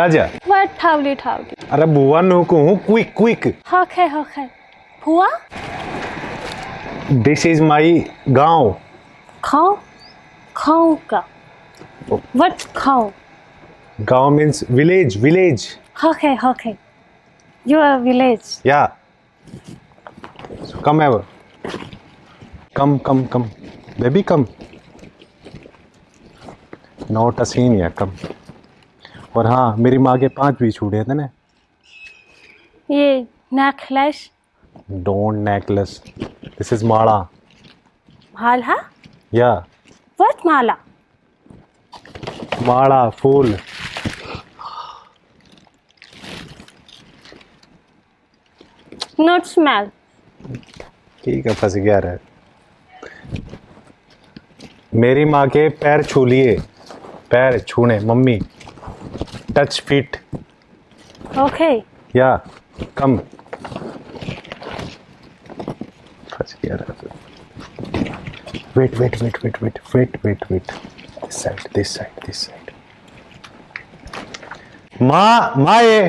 आजा। What ठावली ठावली? अरे बुआ नो को क्विक क्विक। Okay. हुआ? दिस इज माई गांव। खाओ का? What खाओ? गांव means village. Okay. You are village. या come here come baby come not a scene या कम। और हाँ मेरी माँ के 5 भी छूटे थे ना। ये necklace. Don't necklace this is माला। माला? या What Mala? Mala fool. Not smell. ठीक है फंस गया रे। मेरी माँ के पैर छू लिए। पैर छूने मम्मी टच फीट। Okay. या कम फंस गया रे। वेट दिस साइड माँ ये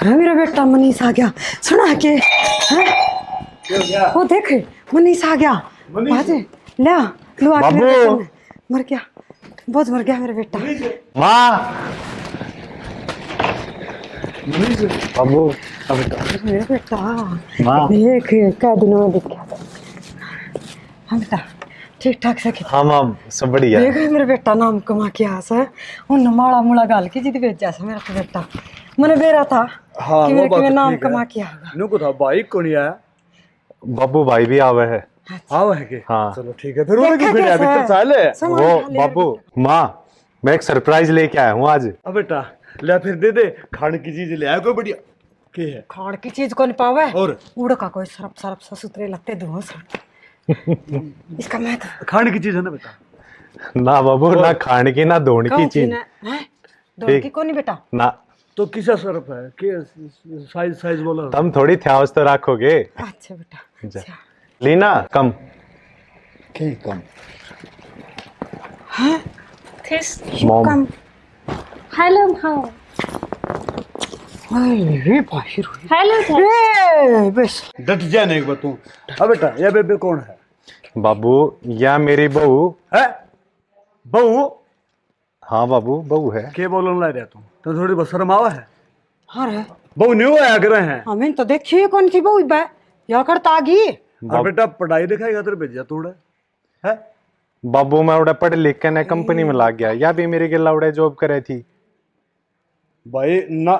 अरे मेरा बेटा मनीष आ गया सुना के हैं? वो देख मनीष आ गया बाजे ले लो आके बाबू। मेरे बेटे ने मर गया बहुत मर गया मेरा बेटा माँ बाबू मेरा बेटा माँ। देख क्या दिनों में दिख गया हाँ बेटा ठीक ठाक से खेल। हाँ माँ सब बढ़िया। देख मेरा बेटा नाम कमा के आस है उन माड़ा मुड़ा गाल के जिद बेच जैसा मेरा तो बेटा मैंने बेरा था हाँ, कि वो मेरे बात के तो नाम ठीक है। कमा के आएगा नुको था बाइक को नहीं आया। बाबू भाई भी आवे है। आवा है के? हाँ। चलो ठीक है फिर उन्हें देखा की फिर अभी कैसा तो चाले। सामान वो खा ले बाबू माँ मैं एक सरप्राइज लेके आया हूँ आज। अब बेटा ले फिर दे खाने की चीज ले आया कोई बढ़िया के है खाड़ की चीज को नहीं पावे और उड़ का कोई सरप सा सुथरे लगते धुआं सा इसका मैं तो खाने की चीज है ना बेटा। ना बाबू ना खाने की ना धोने की चीज दौड़ की को नहीं बेटा ना। तो किसा सरफ है के साइज बोला तुम थोड़ी थ्यावस तो रखोगे। अच्छा बेटा जा। अच्छा। लीना कम। के कम This. Mom come Hello how? अरे बाहिर Hello sir. ए बस डट जा नहीं एक बार तू। अब बेटा ये बेबे कौन है? बाबू या मेरी बहू है बहू हाँ बाबू बहू है। के बोलन ला रहा तू थोड़ी बहुत शर्म आवा है। हाँ रे बहू न्यू आया कर रहे हैं। हमें तो देखिए कौन थी वो बे या करता आगी और बेटा पढ़ाई लिखाई खातिर भेजा तू है बाबू मैं उड़ा पढ़ लिख के ना कंपनी में लाग गया या भी मेरे के लाउडे जॉब करे थी। भाई ना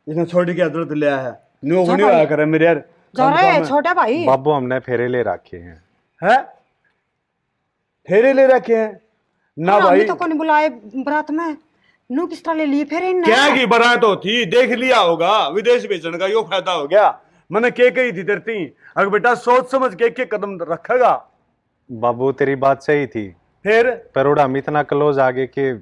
इसने छोटी की आदत ले आया है न्यू न्यू आया करे मेरे यार जा रहे छोटा भाई बाबू हमने फेरे ले रखे हैं। है फेरे ले रखे हैं ना भाई। हमें तो कौन बुलाए बरात में नू किस तरह ले लिए फिर इन क्या की बारात होती देख लिया होगा विदेश भेजने का यो फायदा हो गया। मैंने के कही थी तेरती अगर बेटा सोच समझ के कदम रखेगा। बाबू तेरी बात सही थी फिर पर उड़ा हम इतना क्लोज आगे के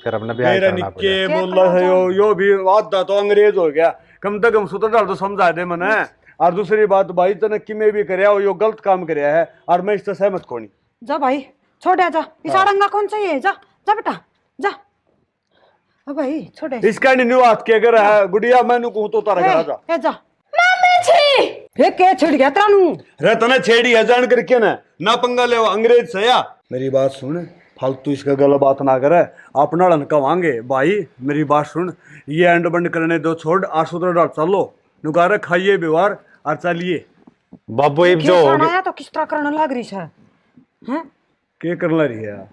फिर हमने ब्याह मेरा करना निक्के पड़ा। बोल रहा है यो भी आधा तो अंग्रेज हो गया कम से कम सुतर डाल तो समझा दे मैंने। और दूसरी बात भाई तने कि मैं भी करया यो गलत काम करया है और मैं इससे सहमत कोनी। जा भाई छोड़ जा इसारंगा कौन चाहिए जा जा बेटा जा अब भाई छोड़े इसका न्यू हाथ के कर है गुड़िया मैंने कहूं तो तारा करा जा ए जा मम्मी छी. फिर के छड़ गया तेरा नू रे तने छेड़ी है जान करके ना पंगा ले अंग्रेज से या। मेरी बात सुन फालतू इसका गला बात ना करे अपना लन कवांगे भाई। मेरी बात सुन ये एंड बंद करने दो छोड़ आशुद्र डाल चलो नुकारे खाइए व्यवहार और चलिए। बाबू इब जो हो गया आया तो किस तरह करने लग रही है हैं के करना रही है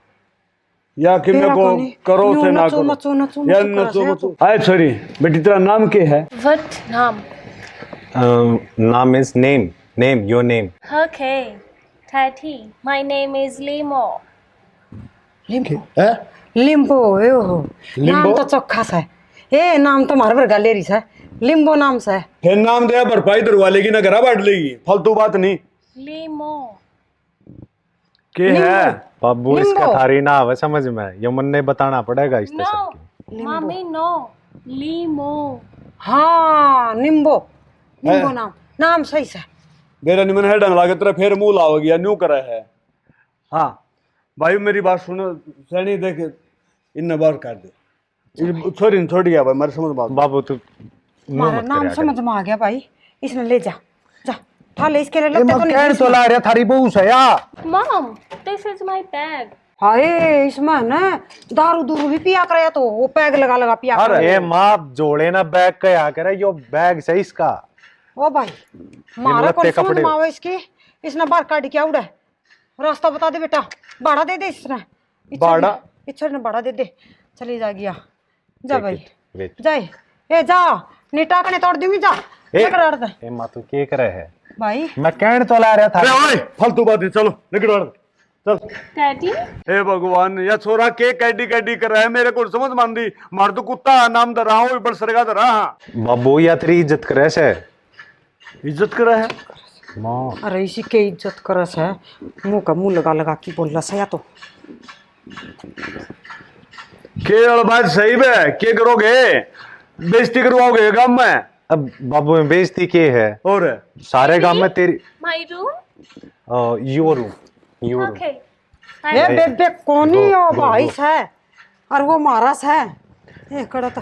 या कि मेरे को करो से ना करो नचो या नचो मचो। आए सॉरी बेटी तेरा नाम क्या है? What नाम? नाम is name your name. Okay. Tati. My name is Limo. लिम्बो ए ओहो नाम तो चोखा सा है ए नाम तो मार वर्गा ले रही है लिम्बो नाम सा है फिर नाम दिया भरपाई दरवा लेगी ना घरा बांट लेगी फालतू बात नहीं। Limo. के है बाबू लिम्बो। इसका थारी ना आवे समझ में यमन ने बताना पड़ेगा इस No. तरह Mommy no. Limo. हाँ निम्बो निम्बो नाम सही सा मेरा निमन है डंग लागे तेरा फिर मुंह लाओ गया न्यू करा है। हाँ भाई मेरी बात सुनो, सैनी देख इन बार कर दे, छोरी ने छोड़ गया भाई, मेरे समझ बात। बाबू तू मुंह हमारा मत नाम करया समझ में आ गया भाई, इसने ले जा जा ठा ले इसके लिए कर। लगते मैं तो कहने नहीं तो ला रहा थारी बहू से या। Mom, this is my bag. हाय इसमें ना दारू दूरू भी पिया करे तो वो पैग लगा लगा पिया करे। अरे माँ जोड़े ना बैग कया करे, यो बैग से इसका। ओ भाई मारा लत्ते कौन समझ कपड़े। में आवे इसके, इसने बाहर काट के उड़ा रास्ता बता दे बेटा, भाड़ा दे दे इसने। भाड़ा? इच्छर ने भाड़ा दे दे, चली जा गया जा भाई वेट। जाए ए जा नीटा कने तोड़ दूंगी जा ए, निकल रहा था ए माँ तू के करे है? भाई। मैं कहने तो ला रहा था। अरे ओए फालतू बात नहीं, चलो निकल वड़ चल। Daddy? हे भगवान, या छोरा के कैडी कैडी कर रहा है, मेरे को समझ मांदी मार तो कुत्ता नाम दे रहा हूँ बड़ सरगा दे रहा। बाबू या तेरी इज्जत करे से। इज्जत कर रहा है माँ अरे इसी के इज्जत करस है, मुंह का मुंह लगा लगा की बोल रहा सया तो। के बात सही है, के करोगे, बेइज्जती करवाओगे गांव में। अब बाबू में बेइज्जती के है? और सारे गांव में तेरी My room? Yo room Okay. ए बेबे कोनी गो, हो गो, भाई गो। है और वो मारस है ए कड़ा था।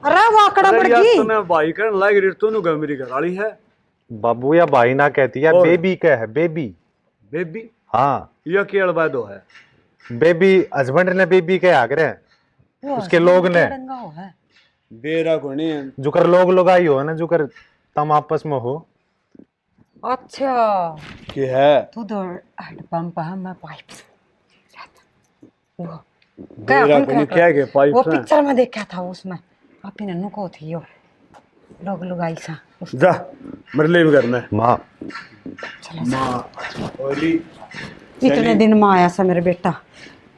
अरे वो आकड़ा बढ़ यार गई। तूने भाई करन लाग रही, तूने गा मेरी घरवाली है। बाबू या भाई ना कहती है, और? बेबी का है, बेबी। बेबी हाँ या के अलबादो है। बेबी, हस्बैंड ने बेबी के आगे वो उसके लोग ने डंगा हो है। बेरा को नहीं जुकर लोग आई हो ना, जुकर तम आपस में हो। अच्छा के है। तू तो हैंडपंप है, मैं पाइप वो बेरा को नहीं क्या के पाइप वो से। पिक्चर में देखा था उसमें अपनी नन्नू को थी यो लोग आई सा जा मेरे लिए भी करना है। माँ ओली इतने दिन में आया सा मेरा बेटा,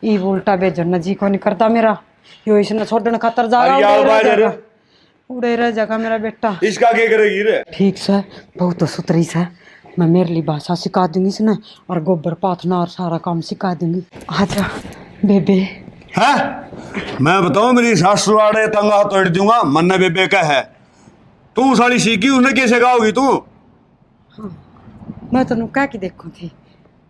ई उल्टा बेजन जी को नहीं करता मेरा, यो इसने छोड़ने खातर जा अरे यार बाहर रहा उड़े रह जाएगा मेरा बेटा। इसका क्या करेगी रे। ठीक से बहुत तो सुतरी से मैं मेरे लिए भाषा सिखा दूंगी इसने और गोबर पाथना और सारा काम सिखा दूंगी। आजा बेबे। है मैं बताऊं, मेरी सासू आड़े तंगा तोड़ दूंगा, मन्ना बेबे का है। तू साली सीखी उसने कैसे गाओगी तू। मैं तेन कह के देखू थी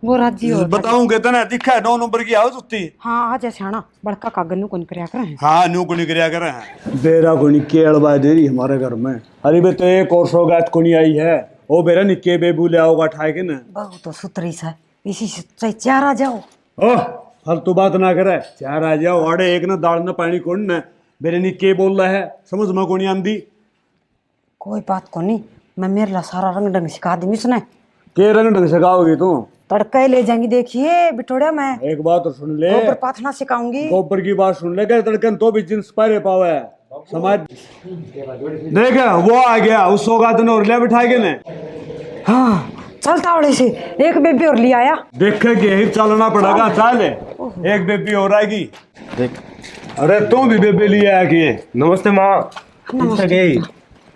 वो राजी हो बताऊं के तना दिखा है 9 नंबर की आओ जुत्ती। हाँ आज सियाना बड़का कागन नु कौन करया करे हाँ न्यू को नहीं करया करे हैं। बेरा को नहीं केड़वा दे रही हमारे घर में। अरे बे तो एक और सौगात को नहीं आई है, ओ बेरा निक्के बेबू ले आओगा ठाए के ना। बहुत तो सुतरी से इसी से चार आ जाओ। ओह फालतू बात ना करे, चार आ जाओ। अड़े एक ना दाल ना पानी कौन ना बेरे निक्के बोल रहा है, समझ में को नहीं आंदी। कोई बात को नहीं, मैं मेरे ला सारा रंग ढंग सिखा दूंगी इसने। के रंग ढंग से गाओगी तू। तड़का ले जाएंगी देखिए बिटोड़िया में। एक बात तो सुन ले, गोबर पाथना सिखाऊंगी। गोबर की बात सुन ले, तड़कन तो भी जिन्स पारे पावे समाज। देख वो आ गया उस सौगात ने और ले बिठा के ने। हाँ चल तावड़े से एक बेबी और ले आया। देखे के ही चलना पड़ेगा, चाल एक बेबी और आएगी। अरे तुम भी बेबी लिए आ गए। नमस्ते माँ।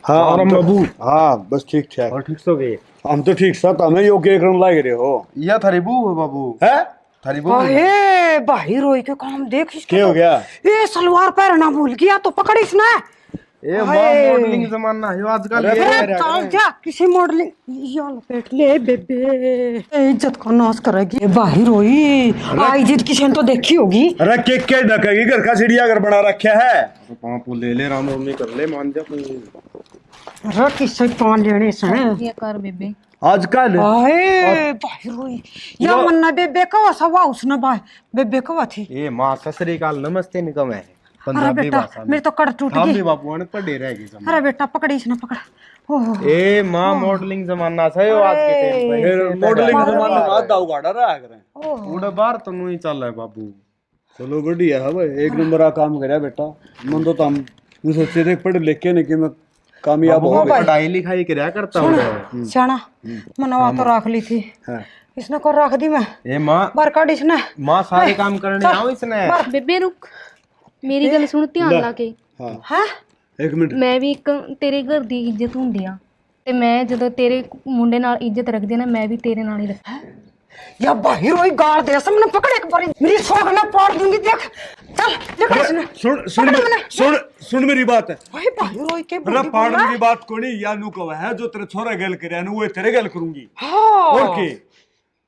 हाँ और बाबू। हाँ बस ठीक ठाक। और ठीक सो गए। हम तो ठीक साथ हमें यो के रन लाग रहे हो या थारी बहू है बाबू। है थारी बहू। अरे भाई रोई के काम देख इसके। क्या हो गया। ये सलवार पहनना भूल गया तो पकड़ इसने। ए माँ मॉडलिंग जमाना है आजकल। अरे चल जा किसी मॉडलिंग या लपेट ले बेबे, इज्जत को नाश करेगी। ए भाई रोई आ इज्जत किसी ने तो देखी होगी। अरे के ढकेगी, घर का चिड़ियाघर बना रखा है। तो पापू ले ले राम मम्मी कर ले मान जा। अरे किससे पान लेने से ये कर बेबे। आजकल आए भाई रोई या मन्ना बेबे का सवा उसने भाई बेबे का थी। ए माँ ससरी काल नमस्ते निकम है अरे पंजाबी बेटा भाषा में। मेरे तो कड़ टूट हम गई। भी बापू अन पढ़े रहेगी जमाना। अरे बेटा पकड़ी इसने पकड़। ओह ए माँ मॉडलिंग जमाना से हो आज के टाइम पे। फिर मॉडलिंग जमाना में आधा उगाड़ा रहा करे। उड़े बार तो नहीं चल रहा है बाबू। चलो बढ़िया है भाई, एक नंबर का काम करया बेटा। मन तो हम सोचे थे पढ़ लिख के नहीं कि मैं कामयाब हो गया। पढ़ाई लिखाई करया करता हूँ। शाना मनवा तो रख ली थी, हाँ। इसने को रख दी मैं ए माँ बरकाड इसने। माँ सारे काम करने आओ इसने। ਬੇਬੇ ਰੁਕ ਮੇਰੀ ਗੱਲ ਸੁਣ ਧਿਆਨ ਲਾ ਕੇ। हाँ है एक मिनट। ਮੈਂ ਵੀ ਇੱਕ ਤੇਰੇ ਘਰ ਦੀ ਇੱਜ਼ਤ ਹੁੰਦੀ ਆ ਤੇ ਮੈਂ ਜਦੋਂ ਤੇਰੇ ਮੁੰਡੇ ਨਾਲ ਇੱਜ਼ਤ ਰੱਖਦੀ ਆ ਨਾ ਮੈਂ ਵੀ ਤੇਰੇ ਨਾਲ ਹੀ ਰੱਖਾਂ। या भाई रोई गाड़ दे सबने पकड़ एक बारी मेरी सोग ना पाड़ दूंगी देख। चल देख इसने सुन मेरी बात है। भाई भाई रोई के अरे पाड़न की बात को नहीं, या नू कहा है जो तेरे छोरा गल करे वो तेरे गल करूंगी। हां और के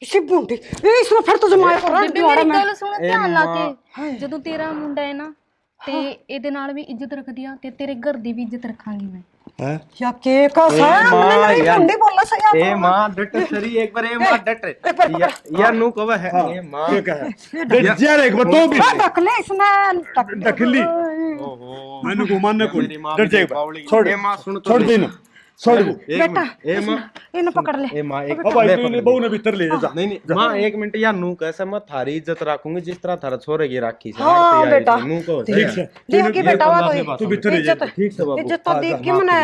इसी बूंदी ए इसने फिर तो जमाया कर ਬੇਬੇ ਮੇਰੀ ਗੱਲ ਸੁਣ ਧਿਆਨ ਲਾ ਕੇ ਜਦੋਂ ਤੇਰਾ ਮੁੰਡਾ ਹੈ ਨਾ ਤੇ ਇਹਦੇ ਨਾਲ ਵੀ ਇੱਜ਼ਤ ਰੱਖਦੀ ਆ ਤੇ ਤੇਰੇ ਘਰ ਦੀ ਵੀ ਇੱਜ਼ਤ ਰੱਖਾਂਗੀ ਮੈਂ है या के का सा माँ, नहीं यार। बूंदी बोलना सही ए माँ डट सरी एक बार ए माँ डट यार नू कब है ए माँ क्या है डट यार एक बार तो भी टक ले इसमें टकली ओहो मैंने को मानने को मेरी माँ डट जाए बावली छोड़ ए माँ सुन तो छोड़ ले। देना छोड़ दो बेटा ए माँ इन्हें पकड़ ले ए माँ एक अब भाई तू ने बहू ने भीतर ले जा नहीं नहीं माँ एक मिनट यार नू कैसे मैं थारी इज्जत रखूंगी जिस तरह थारा छोरे की राखी से हाँ, आरती आई बेटा। थी, नू को ठीक है देख के बेटा हुआ से कोई बात तू भीतर ले जा ठीक से बाबू इज्जत तो देख के मने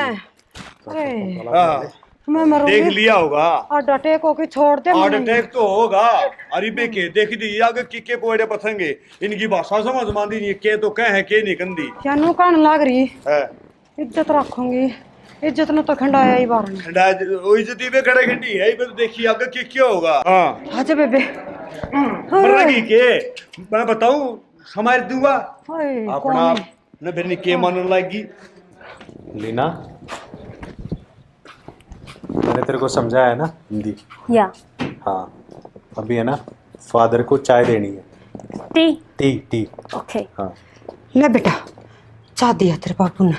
अरे हाँ, मैं मरूंगी देख लिया होगा और डटे को की छोड़ दे हार्ट मरूंगी। अटैक तो होगा अरे बेके देख दी आगे किके पोड़े पथेंगे इनकी भाषा समझ मांदी नहीं के तो कह है के नहीं कंदी क्या नू कान लाग रही है इज्जत रखूंगी इज्जत ने तो खंडाया ही बार ने वो इज्जती पे खड़े खंडी है पे तो देखिए आगे की क्या होगा हाँ अच्छा बेबे मरना की के मैं बताऊं समार दूंगा हाय अपना न फिर के मानने लागी लीना मैंने तेरे को समझाया है ना हिंदी या हाँ अभी है ना फादर को चाय देनी है टी टी टी ओके हाँ ले बेटा चाह दिया तेरे बापू ने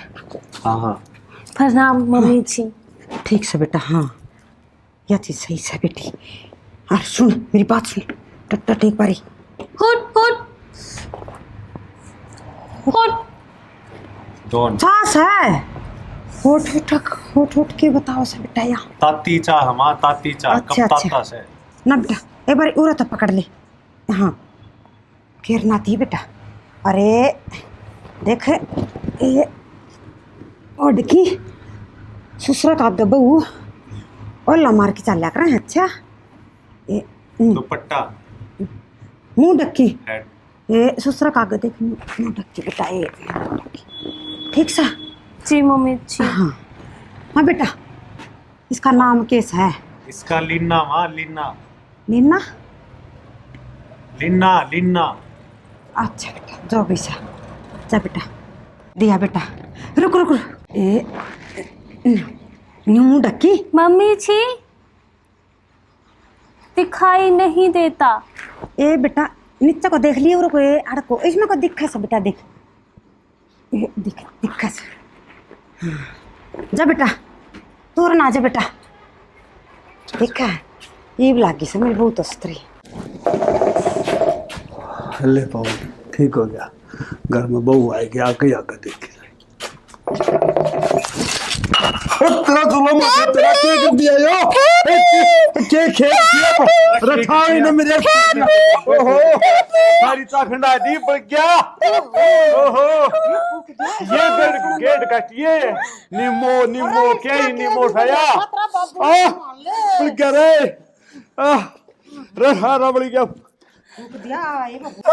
हाँ हाँ प्रणाम मम्मी जी ठीक से बेटा हाँ यह चीज सही से बेटी और सुन मेरी बात सुन टट एक बारी हुट हुट हुट डोन सास है होठ के बताओ से बेटा यहाँ ताती चा हमा ताती चा अच्छा, कब अच्छा। ताता से ना बेटा एक बार उरा तो पकड़ ले हाँ घेर नाती बेटा अरे देख ये ओडकी ससुरा का बहू और मार के चल कर अच्छा ये दुपट्टा मुंह डक्की हेड ये ससुरा का देख मुंह डक्की बेटा ये ठीक सा जी मम्मी जी हाँ हाँ बेटा इसका नाम कैसा है इसका लिन्ना माँ लिन्ना नीना लिन्ना लिन्ना अच्छा बेटा जो भी सा जा बेटा दिया बेटा रुक रुक रुक ए मुंह डक्की मम्मी जी दिखाई नहीं देता ए बेटा नीचे को देख लियो रुको ए अड़को इसमें को दिखा सा बेटा देख ए दिखा सा हाँ। जा बेटा तोर ना जा बेटा देखा ये भी लागी से मेरी बहुत अस्त्री ले पाओ ठीक हो गया घर में बहू आएगी आगे आगे देखी तेरा जुल्म है तेरा क्या कर दिया यो के खेल किया रखाई ने मेरे ओहो सारी चाखंडा दी पड़ गया ओहो ये गेट काटिए निमो निमो क्या ही निमो खाया पड़ गया रे रहा रबड़ गया दिया ये बाबू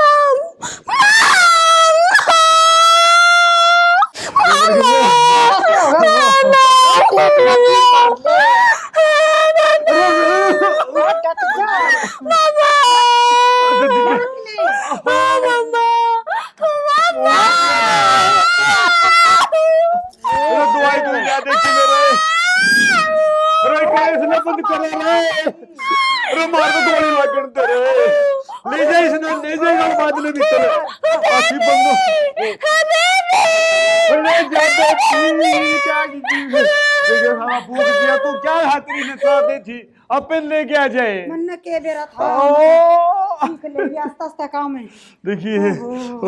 दवाई तू क्या देखी मेरे अरे इसने बंद करे रे अरे मार दो गोली लगन तेरे ले जा इसने ले जाएगा बादल भीतर आसी बंदो अरे जाते क्या की देखो साला फूक दिया तू क्या हाथरी ने साथ दी थी अपन ले के आ जाए मन के बेरा था ओ ठीक ले गया आस्ता आस्ता काम है देखिए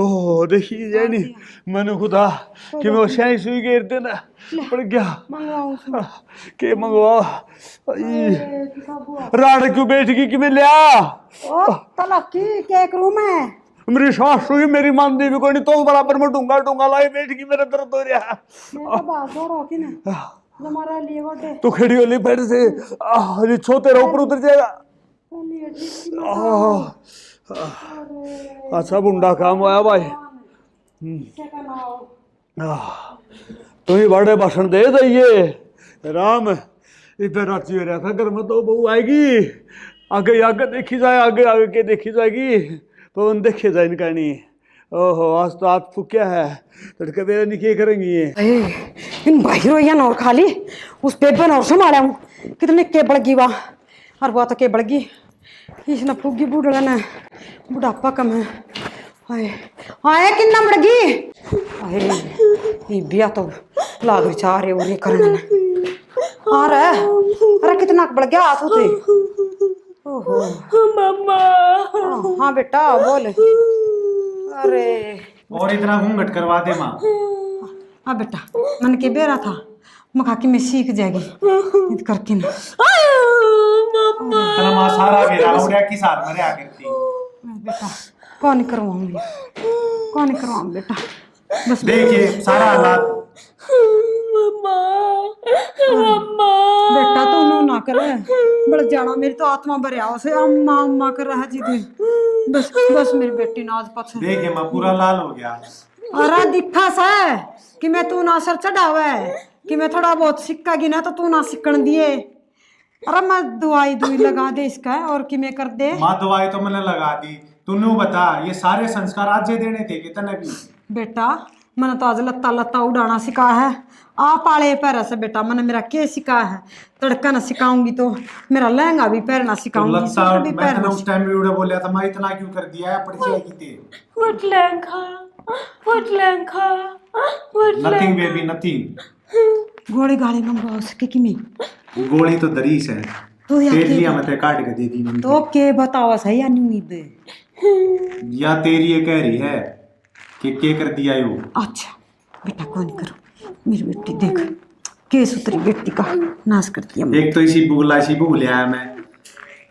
ओह देखिए जानी मैंने खुदा कि मैं शाही सुई गिर देना पड़ गया मंगवाऊं के मंगवा राड क्यों बैठ गई कि मैं लिया ओ तलकी केक रूम है मेरी सास हुई मेरी मान दी भी कोई नहीं तो बराबर में डूंगा डूंगा लाई बैठ गई मेरा दर्द हो रहा मैं तो बात हो रहा कि ना हमारा लिए गोटे तो खड़ी होली बैठ से ये छो तेरा ऊपर उतर जाएगा अच्छा बुंडा काम हुआ भाई तो ही बड़े भाषण दे दइए राम इधर राची हो रहा था घर में तो बहू आएगी आगे आगे देखी जाए आगे आगे के देखी जाएगी तो उन देखे जाए इनका नहीं ओहो आज तो आप फुक्या है लड़के मेरे निके करेंगी ये इन बाहरों या और खाली उस पेपर और संभाला हूँ कितने के बढ़ गई वहाँ और वो तो के बढ़ गई इसने फुगी बुढ़ा ने बुढ़ापा कम है। हाय हाय किन्ना मड़गी हाय ये बिया तो लाग विचार है और करने ने अरे कितना बढ़ गया हाथ होते। ओहो मम्मा हाँ बेटा बोल। अरे और इतना घूंघट करवा दे माँ। हाँ बेटा मन के बेरा था मखा कि मैं सीख जाएगी इत करके ना। तेरा माँ सारा बेरा उड़िया की साथ मरे आ करती। बेटा कौन करवाऊंगी बेटा बस देखिए सारा हालात। बेटा तू नो ना कर बड़ जाना मेरी तो आत्मा भरिया उसे अम्मा अम्मा कर रहा जी दे बस बस मेरी बेटी नाज पछ। देखिए माँ पूरा लाल हो गया। अरे दिखा सा कि मैं तू ना सर चढ़ावे कि मैं थोड़ा बहुत सिक्का गिना तो तू ना सिक्कण दिए। अरे मैं दवाई दुई लगा दे इसका और कि मैं कर दे। माँ दवाई तो मैंने लगा दी। तूने बता ये सारे संस्कार आज जे देने थे कितने भी। बेटा मैंने तो आज लत्ता लत्ता उड़ाना सिखा है आप आले पैर से बेटा मैंने मेरा के सिखा है तड़का ना सिखाऊंगी तो मेरा लहंगा भी पहनना सिखाऊंगी सूट भी पहनना। उस टाइम भी उड़े बोलिया था मैं इतना क्यों कर दिया है परिचय की थी। What lehenga nothing baby nothing. गोली गाली मंगवा सके कि मैं गोली तो दरीस है तो तेज लिया मैं काट के दे दी मैंने। तो के बतावा सही या नहीं बे या तेरी ये कह रही है कि के कर दिया यू। अच्छा बेटा कौन करो मेरी बेटी देख के सुतरी बेटी का नाश कर दिया। एक तो इसी बुगला सी बुग लिया है मैं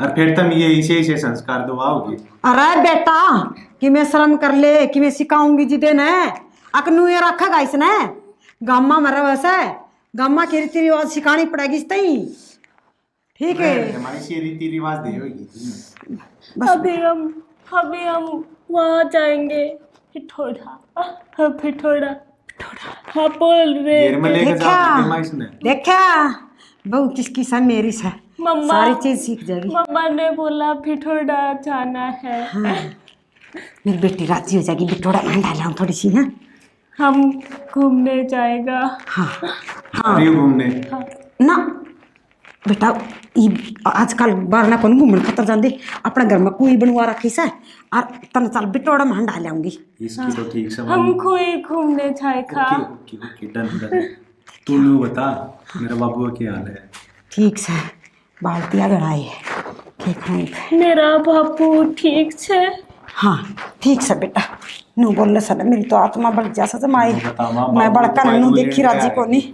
और फिर तुम ये इसे संस्कार दवाओगे। अरे बेटा कि मैं शर्म कर ले कि मैं सिखाऊंगी जी देने अकनू ये रखा इसने गामा मरा वैसे गामा के रीति रिवाज सिखानी पड़ेगी इस तई ठीक है। हमारी सी रीति रिवाज दे होगी। अभी हम वहाँ जाएंगे फिठोड़ा हाँ बोल रहे घेर में लेके जाओगे माँ इसने। देखा बहू किसकी सा मेरी सा मम्मा सारी चीज सीख जाएगी। मम्मा ने बोला फिठोड़ा जाना है। हाँ मेरी बेटी राजी हो जाएगी बिटोड़ा मैं डाला थोड़ी सी है। हम घूमने जाएगा। हाँ हाँ घूमने ना बेटा आजकल बारना कौन घूमने खतर जाते अपने घर में कोई बनवा रखी से और तन चल बिटोड़ा में डाल आऊंगी। इसकी तो ठीक से हम कोई घूमने जाएगा। ओके डन तू नु बता मेरा बाबू का क्या हाल है। ठीक से बाल्टिया गड़ाई है के खाई मेरा बाबू ठीक से। हाँ ठीक से बेटा नू बोलने से मेरी तो आत्मा बढ़ जा जमाई मैं बड़का नू देखी राजी को नहीं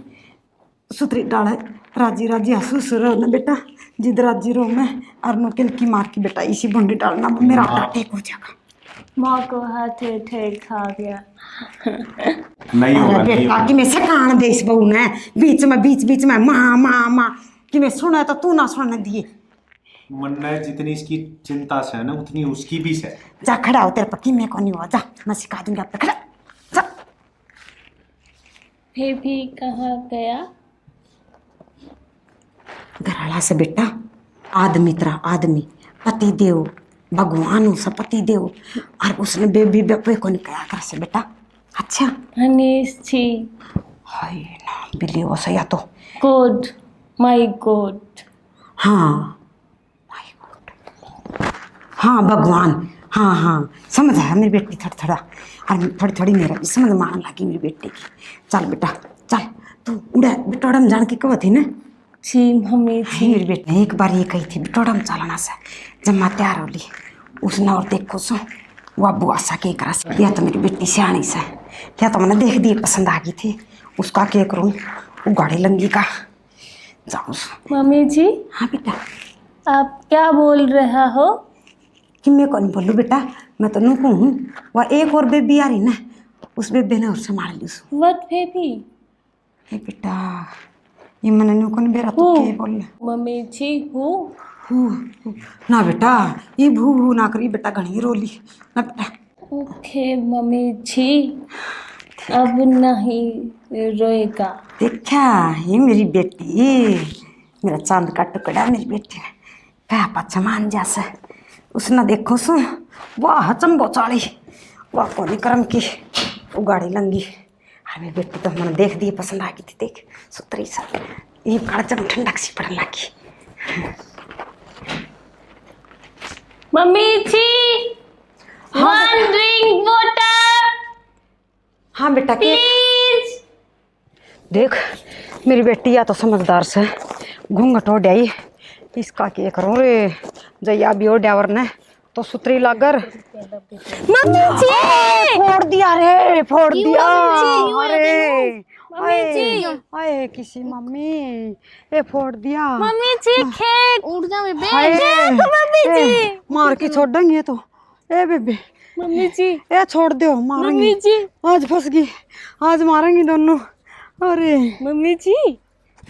सुतरी डाले राजी राजी हंसू सुर ना बेटा जिद राजी रो मैं और नो की मार की बेटा इसी बंडी डालना मेरा आटा टेक हो जाएगा। माँ को हाथ ठेक खा गया। नहीं होगा बेटा कि मैं सकान दे इस बहू ने बीच में माँ माँ माँ कि मैं सुना तो तू ना सुनने दिए। मन में जितनी इसकी चिंता से है ना उतनी उसकी भी है। जा खड़ा हो तेरे पर कि मैं कौन हुआ जा मैं सिखा दूंगी आप खड़ा जा। बेबी कहाँ गया। घराला से बेटा आदमी तरह आदमी पति देव भगवान उसे पति देव और उसने बेबी बेपे को नहीं कहा कर से बेटा। अच्छा हनीश जी हाय ना बिल्ली वो सही तो गुड माय गॉड। हाँ माय गॉड हाँ भगवान हाँ हाँ समझ आया मेरी बेटी थोड़ा और थोड़ी थोड़ी मेरा भी समझ में आने लगी मेरी बेटी की। चल बेटा चल तू उड़ा बिटोड़म जान के कब थी ना। जी मम्मी जी मेरी बेटी ने एक बार ये कही थी बिटोड़म चलना से जब मैं तैयार हो ली उसने और देखो सो वो अबू आशा के करा से या तो मेरी बेटी सियाणी से या तो मैंने देख दी पसंद आ गई थी उसका क्या करूँ वो गाड़ी लंगी का जाऊँ। मम्मी जी हाँ बेटा आप क्या बोल रहा हो। कि मैं कौन बोलूँ बेटा मैं तो नुकू हूँ वह एक और बेबी आ रही ना उस बेबी ने और संभाल ली उसको। What baby. हे बेटा ये मैंने नुकू ने बेरा तो क्या बोल मम्मी जी हूँ ना बेटा ये भू ना करी बेटा घनी रोली ना बेटा। ओके मम्मी जी अब नहीं रोएगा। देखा ये मेरी बेटी मेरा चांद का टुकड़ा मेरी बेटी ने क्या पच्छा मान जैसे उसने देखो सो वाह चंबो चाली वाह कोनी करम की वो गाड़ी लंगी मेरी बेटी तो मैंने देख दी पसंद आ गई थी देख सुतरी सा ये काला जब ठंडक सी पड़ने लगी। मम्मी जी, वन ड्रिंक वाटर हाँ बेटा केक प्लीज। देख मेरी बेटी या तो समझदार से घूंघट हो जाई इसका के करूँ रे जया भी हो डावर ने तो सुतरी लागर मम्मी जी, फोड़ दिया रे फोड़ दिया अरे मम्मी जी, अरे किसी मम्मी ये फोड़ दिया मम्मी जी केक उड़ जा बेबे। हाय, मम्मी ए, जी, मार के छोड़ देंगे तो ए बेबे मम्मी जी, ए छोड़ दो मारेंगे मम्मी जी, आज फंस गई आज मारेंगे दोनों अरे मम्मी जी,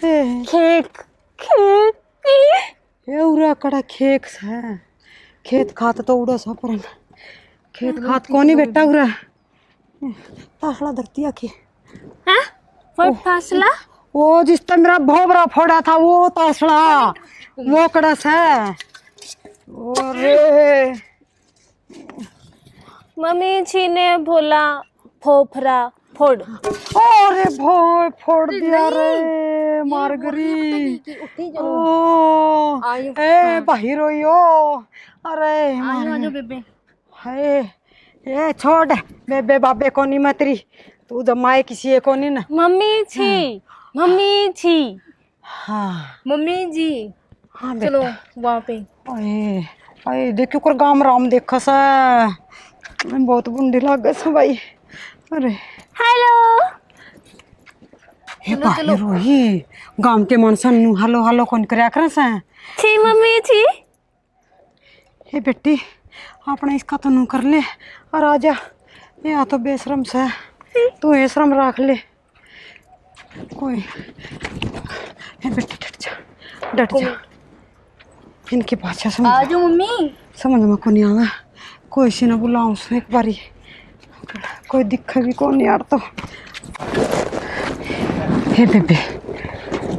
ए केक केक। ये उरा कड़ा खेत है खेत खात तो उड़ा सा पर खेत खात कोनी बेटा उरा तासला धरती आके हाँ फट फासला। वो जिस टाइम मेरा भोबरा फोड़ा था वो तासला वो कड़ा है अरे मम्मी जी ने बोला फोफरा फोड़। अरे भो फोड़ दिया रे मारगरी ओ ए बाहर होइयो अरे आजो बेबे। हाय ए छोड़ बेबे बाबे कोनी मतरी तू जमाए किसी को नहीं ना मम्मी जी, मम्मी जी, हाँ मम्मी जी, हाँ चलो बेटा वहाँ पे। अरे अरे देखो कर गाम राम देखा सा बहुत बुंडी लग गए सा भाई अरे हेलो। हे बाहर रोही गाम के मानसन नु हेलो हेलो कौन करया करे सा जी मम्मी जी, हे बेटी अपने इसका तो नू कर ले और आजा ये तो बेशरम सा तू ये शर्म रख ले कोई हे बेटी डट जा इनकी भाषा समझ आजो मम्मी। समझ में को नहीं आवा कोई सी ना बुलाऊं उसने एक बारी कोई दिखा भी कौन यार तो हे बेबे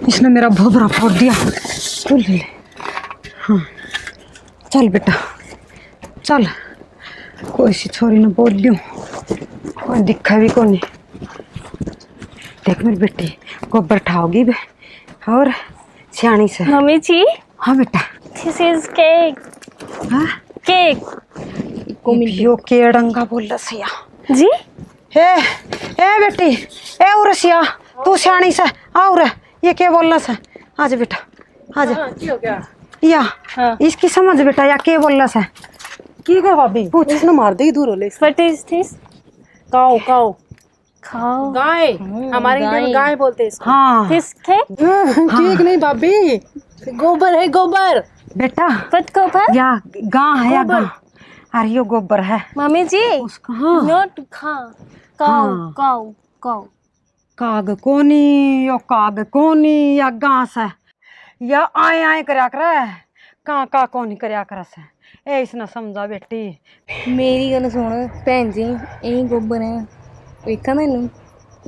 इसने मेरा भोबरा फोड़ दिया तू ले ले हाँ चल बेटा चल कोई सी छोरी ने बोल लियो कोई दिखा भी कौन देख मेरी बेटी गोबर ठाओगी बे और सियानी से मम्मी जी, हाँ बेटा दिस इज केक। हाँ केक यो के डंगा बोल रसिया जी। ए बेटी ए उरसिया तू सियानी से और ये क्या बोलना सा आज बेटा आज या हाँ। इसकी समझ बेटा या क्या बोलना सा की गो भाभी इसने मार दे दूर होले व्हाट इज दिस? काओ काओ खाओ। गाय हमारे इंडिया में गाय बोलते हैं इसको हाँ दिस केक ठीक नहीं भाभी गोबर है गोबर बेटा व्हाट गोबर? या गां है या गां अरे यो गोबर है मम्मी जी, उसका हाँ नॉट खा काऊ हाँ। काऊ काऊ। काग कोनी यो काग कोनी या घास है या आए आए करया करे का कोनी करया करे से ए इसने समझा बेटी मेरी गल सुन भैन जी, यही गोबर है वेखा मैनू।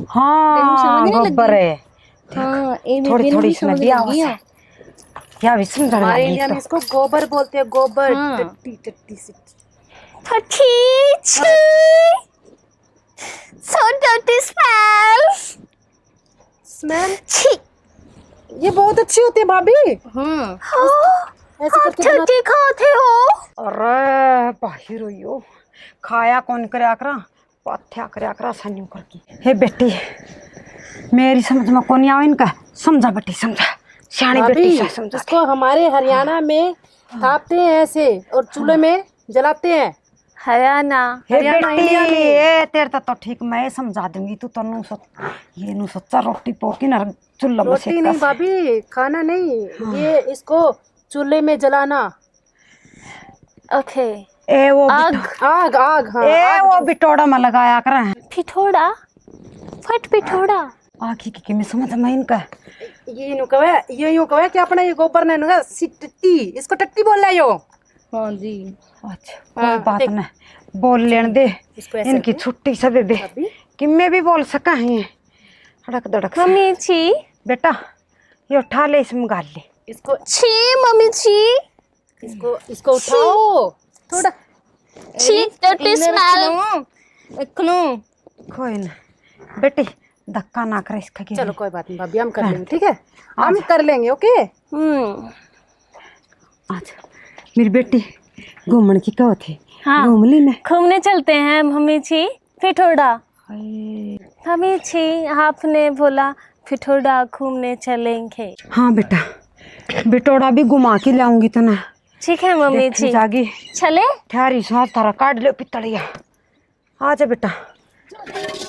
हाँ तेनू समझ नहीं गोबर है हाँ ये थोड़ी थोड़ी इसने समझ दिया लगी है। या भी समझ हमारे लगी इंडिया में तो इसको गोबर बोलते हैं गोबर हाँ। टट्टी टट्टी सी Petite. So dirty smells. Smell छी। ये बहुत अच्छी होती है भाभी ऐसे करके बना- dirty खाते हो? अरे बाहिर होइयो खाया कौन करया करा पाथ्या करया करा सन्यू करके हे बेटी मेरी समझ में कौन आवे इनका समझा बेटी समझा सियानी बेटी भाभी से समझा इसको हमारे हरियाणा में तापते हैं ऐसे और चूल्हे में जलाते हैं हरियाणा। हे हरियाणा, बेटी इंडिया में। ए तेरे तो ठीक मैं समझा दूंगी तू तनु ये नु सच्चा रोटी पोकी ना चुल्ला में रोटी नहीं भाभी खाना नहीं ये इसको चूल्हे में जलाना ओके। ए वो आग। आग आग हाँ ए वो बिटोड़ा में लगाया कर पिठोड़ा। फट पिठोड़ा। आखी की मैं समझ में इनका ये यूं कहे कि अपने ये गोबर ने नुगा सी टट्टी इसको टट्टी बोल रहा हो हाँ जी। अच्छा कोई बात नहीं बोल लेने दे इसको ऐसे इनकी छुट्टी सब बे भाभी कि मैं भी बोल सका है धड़क धड़क से। मम्मी जी। बेटा ये उठा ले इसमें गाल ले इसको छी मम्मी जी। इसको उठाओ थोड़ा छी dirty smell। इकनो। कोई ना बेटी धक्का ना कर इसका के चलो कोई बात नहीं भाभी हम कर लेंगे ठीक है हम कर लेंगे ओके अच्छा मेरी बेटी घूमन की कहो थे हाँ। घूम ली ने घूमने चलते हैं मम्मी जी पिठोड़ा। मम्मी जी आपने बोला पिठोड़ा घूमने चलेंगे। हाँ बेटा बिटोड़ा भी घुमा के लाऊंगी तो ना ठीक है मम्मी देखी जी जागी चले। ठहरी सांस तारा काट लो पितलिया। आ जा बेटा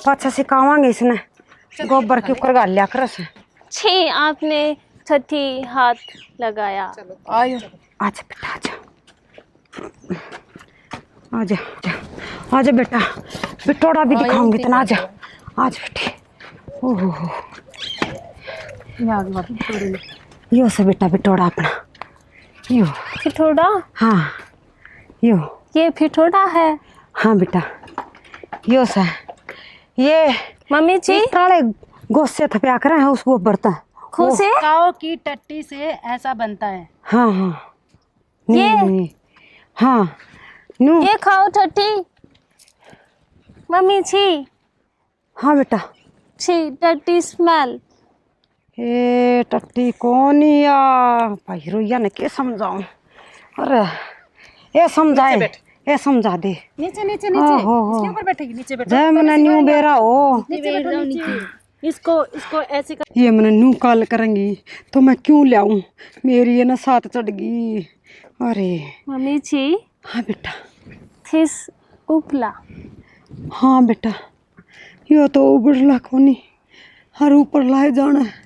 पाछा सिखावांगे इसने गोबर के ऊपर गाल लिया कर से। छी आपने छठी हाथ लगाया। आयो आजा बेटा आजा आजा आजा आजा बेटा बिटोड़ा भी दिखाऊंगी तो ना आजा आजा बेटी। ओहो यो से बेटा बिटोड़ा अपना यो पिठोड़ा। हाँ यो ये पिठोड़ा है। हाँ बेटा यो से ये मम्मी जी काले गोसे थप्या कर है उसको बर्तन खुशे काओ की टट्टी से ऐसा बनता है। हाँ हाँ ये? नहीं, हाँ नू ये खाओ टट्टी मम्मी जी। हाँ बेटा छी टट्टी स्मेल। ए टट्टी कौन या भाई रोइया ने के समझाऊं। अरे ये समझाए ये समझा दे। नीचे नीचे हो, नीचे हो, हो। इसके ऊपर बैठेगी नीचे बैठो। जय मने न्यू बेरा हो नीचे बैठो नीचे। इसको ऐसे कर। ये मैंने नू कॉल करेंगी तो मैं क्यों लाऊं मेरी ये ना साथ चढ़ गई। अरे मम्मी जी हाँ बेटा थिस उपला। हाँ बेटा यो तो उबड़ला कोनी हर ऊपर लाए जाना है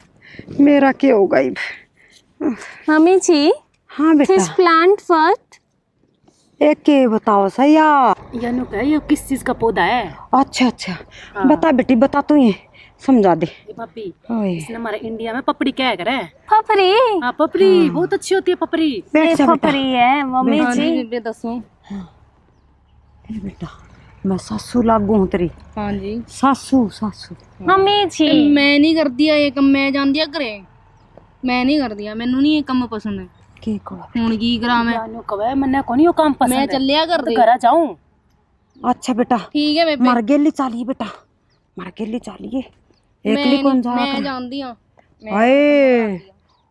मेरा क्या होगा इब। मम्मी जी हाँ थिस बेटा प्लांट व्हाट। एक के बताओ सैया। यानु का ये किस चीज का पौधा है? अच्छा अच्छा बता बेटी बता तू ये समझा दे। ये पपी ओए इसने हमारे इंडिया में पपड़ी क्या करे? पपरी। हाँ पपड़ी बहुत अच्छी होती है पपड़ी। बैठ ये जा बेटा पपरी है मम्मी जी। ए बेटा मैं सासू लागू हूँ तेरी। हाँ जी सासू सासू मम्मी जी मैं नहीं कर दिया ये काम मैं जान दिया करे मैं नहीं कर दिया मैनू नहीं ये काम पसंद है की को हुन की करा मैं यानु कवे मन्ने कोनी यो काम पसंद मैं है। चलिया कर दे घर जाऊं। अच्छा बेटा ठीक है बेबे मर गेली चालिए बेटा मर गेली चालिए एकली कौन जा मैं जानती हूँ आए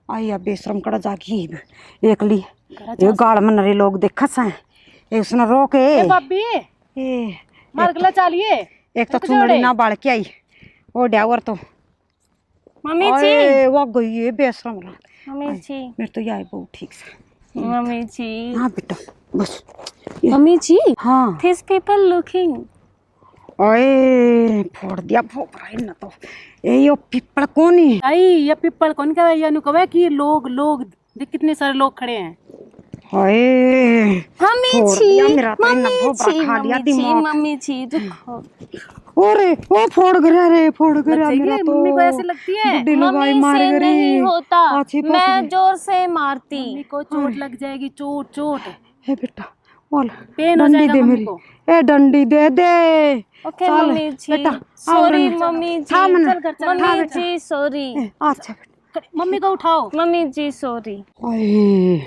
आई अब बेशरम कड़ा जागी एकली ये गाल में नरे लोग देखस हैं ये उसने रोके भाभी ए मार गला चालिए। एक तो चुनड़ी ना बाल के आई ओ ड्यावर तो मम्मी जी अरे वो गई है बेशरम मम्मी जी मेरे तो ये आई बहुत ठीक से। मम्मी जी हाँ बेटा बस मम्मी जी हाँ थिस पीपल लुकिंग। ओए फोड़ दिया फोपरा ना तो ए यो पिपल कोनी आई ये पिपल कौन कहे? यानु कवे कि लोग देख कितने सारे लोग खड़े हैं। हाय मम्मी फोड़ जी दिया मेरा तो इतना मम्मी भोपरा जी खा लिया मम्मी जी दिमाग। मम्मी जी देखो। ओरे ओ फोड़ गया रे फोड़ गया जाइए, मेरा तो मम्मी को ऐसे लगती है। बुड्ढी लुगाई मम्मी मार से गई नहीं होता आछी पाछी मैं में। जोर से मारती। मम्मी को चोट लग जाएगी चोट चोट। हे बेटा बोल पेन हो डंडी जाएगा दे मम्मी मेरी को। ए डंडी दे दे ओके चल, मम्मी जी बेटा, सॉरी आओ ना। मम्मी जी हाँ, मना। मम्मी जी सॉरी अच्छा बेटा मम्मी को उठाओ। मम्मी जी सॉरी। ओए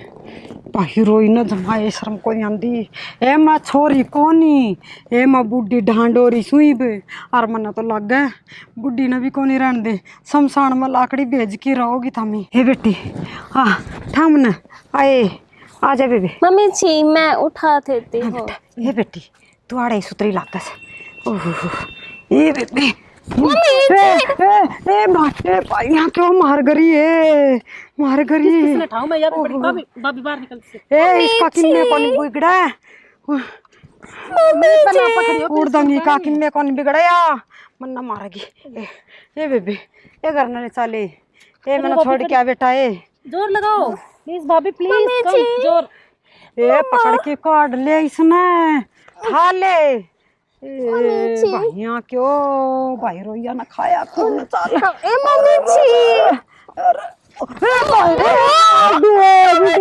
बाहिरोई न जमाए शर्म को आंदी ए मां छोरी कोनी ए मां बुड्ढी ढांडोरी सुई बे और मना तो लग गए बुड्ढी ने भी कोनी रहन दे शमशान में लाकड़ी भेज के रहोगी थमी। हे बेटी हाँ थाम न आए आ जा बेबे। मम्मी जी मैं उठा देती हूँ। हे बेटी तू आड़े सुतरी लागता से ओह ए बेबे ए भाई यहाँ क्यों मार गरी है मार गरी किसने उठाऊं मैं? यहाँ पे बड़ी भाभी भाभी बाहर निकल से। ए इसका किन्ने कौन बिगड़ा है उड़ दंगी का किन्ने कौन बिगड़ा या मन्ना मारेगी ए बेबी ए घर न चले ए मैंने छोड़ के आ बेटा ए जोर लगाओ प्लीज भाभी प्लीज कम जोर। ए पकड़ के काट ले इसने खा ले भाइया क्यों भाई रोइया ना खाया खून चाल ए मम्मी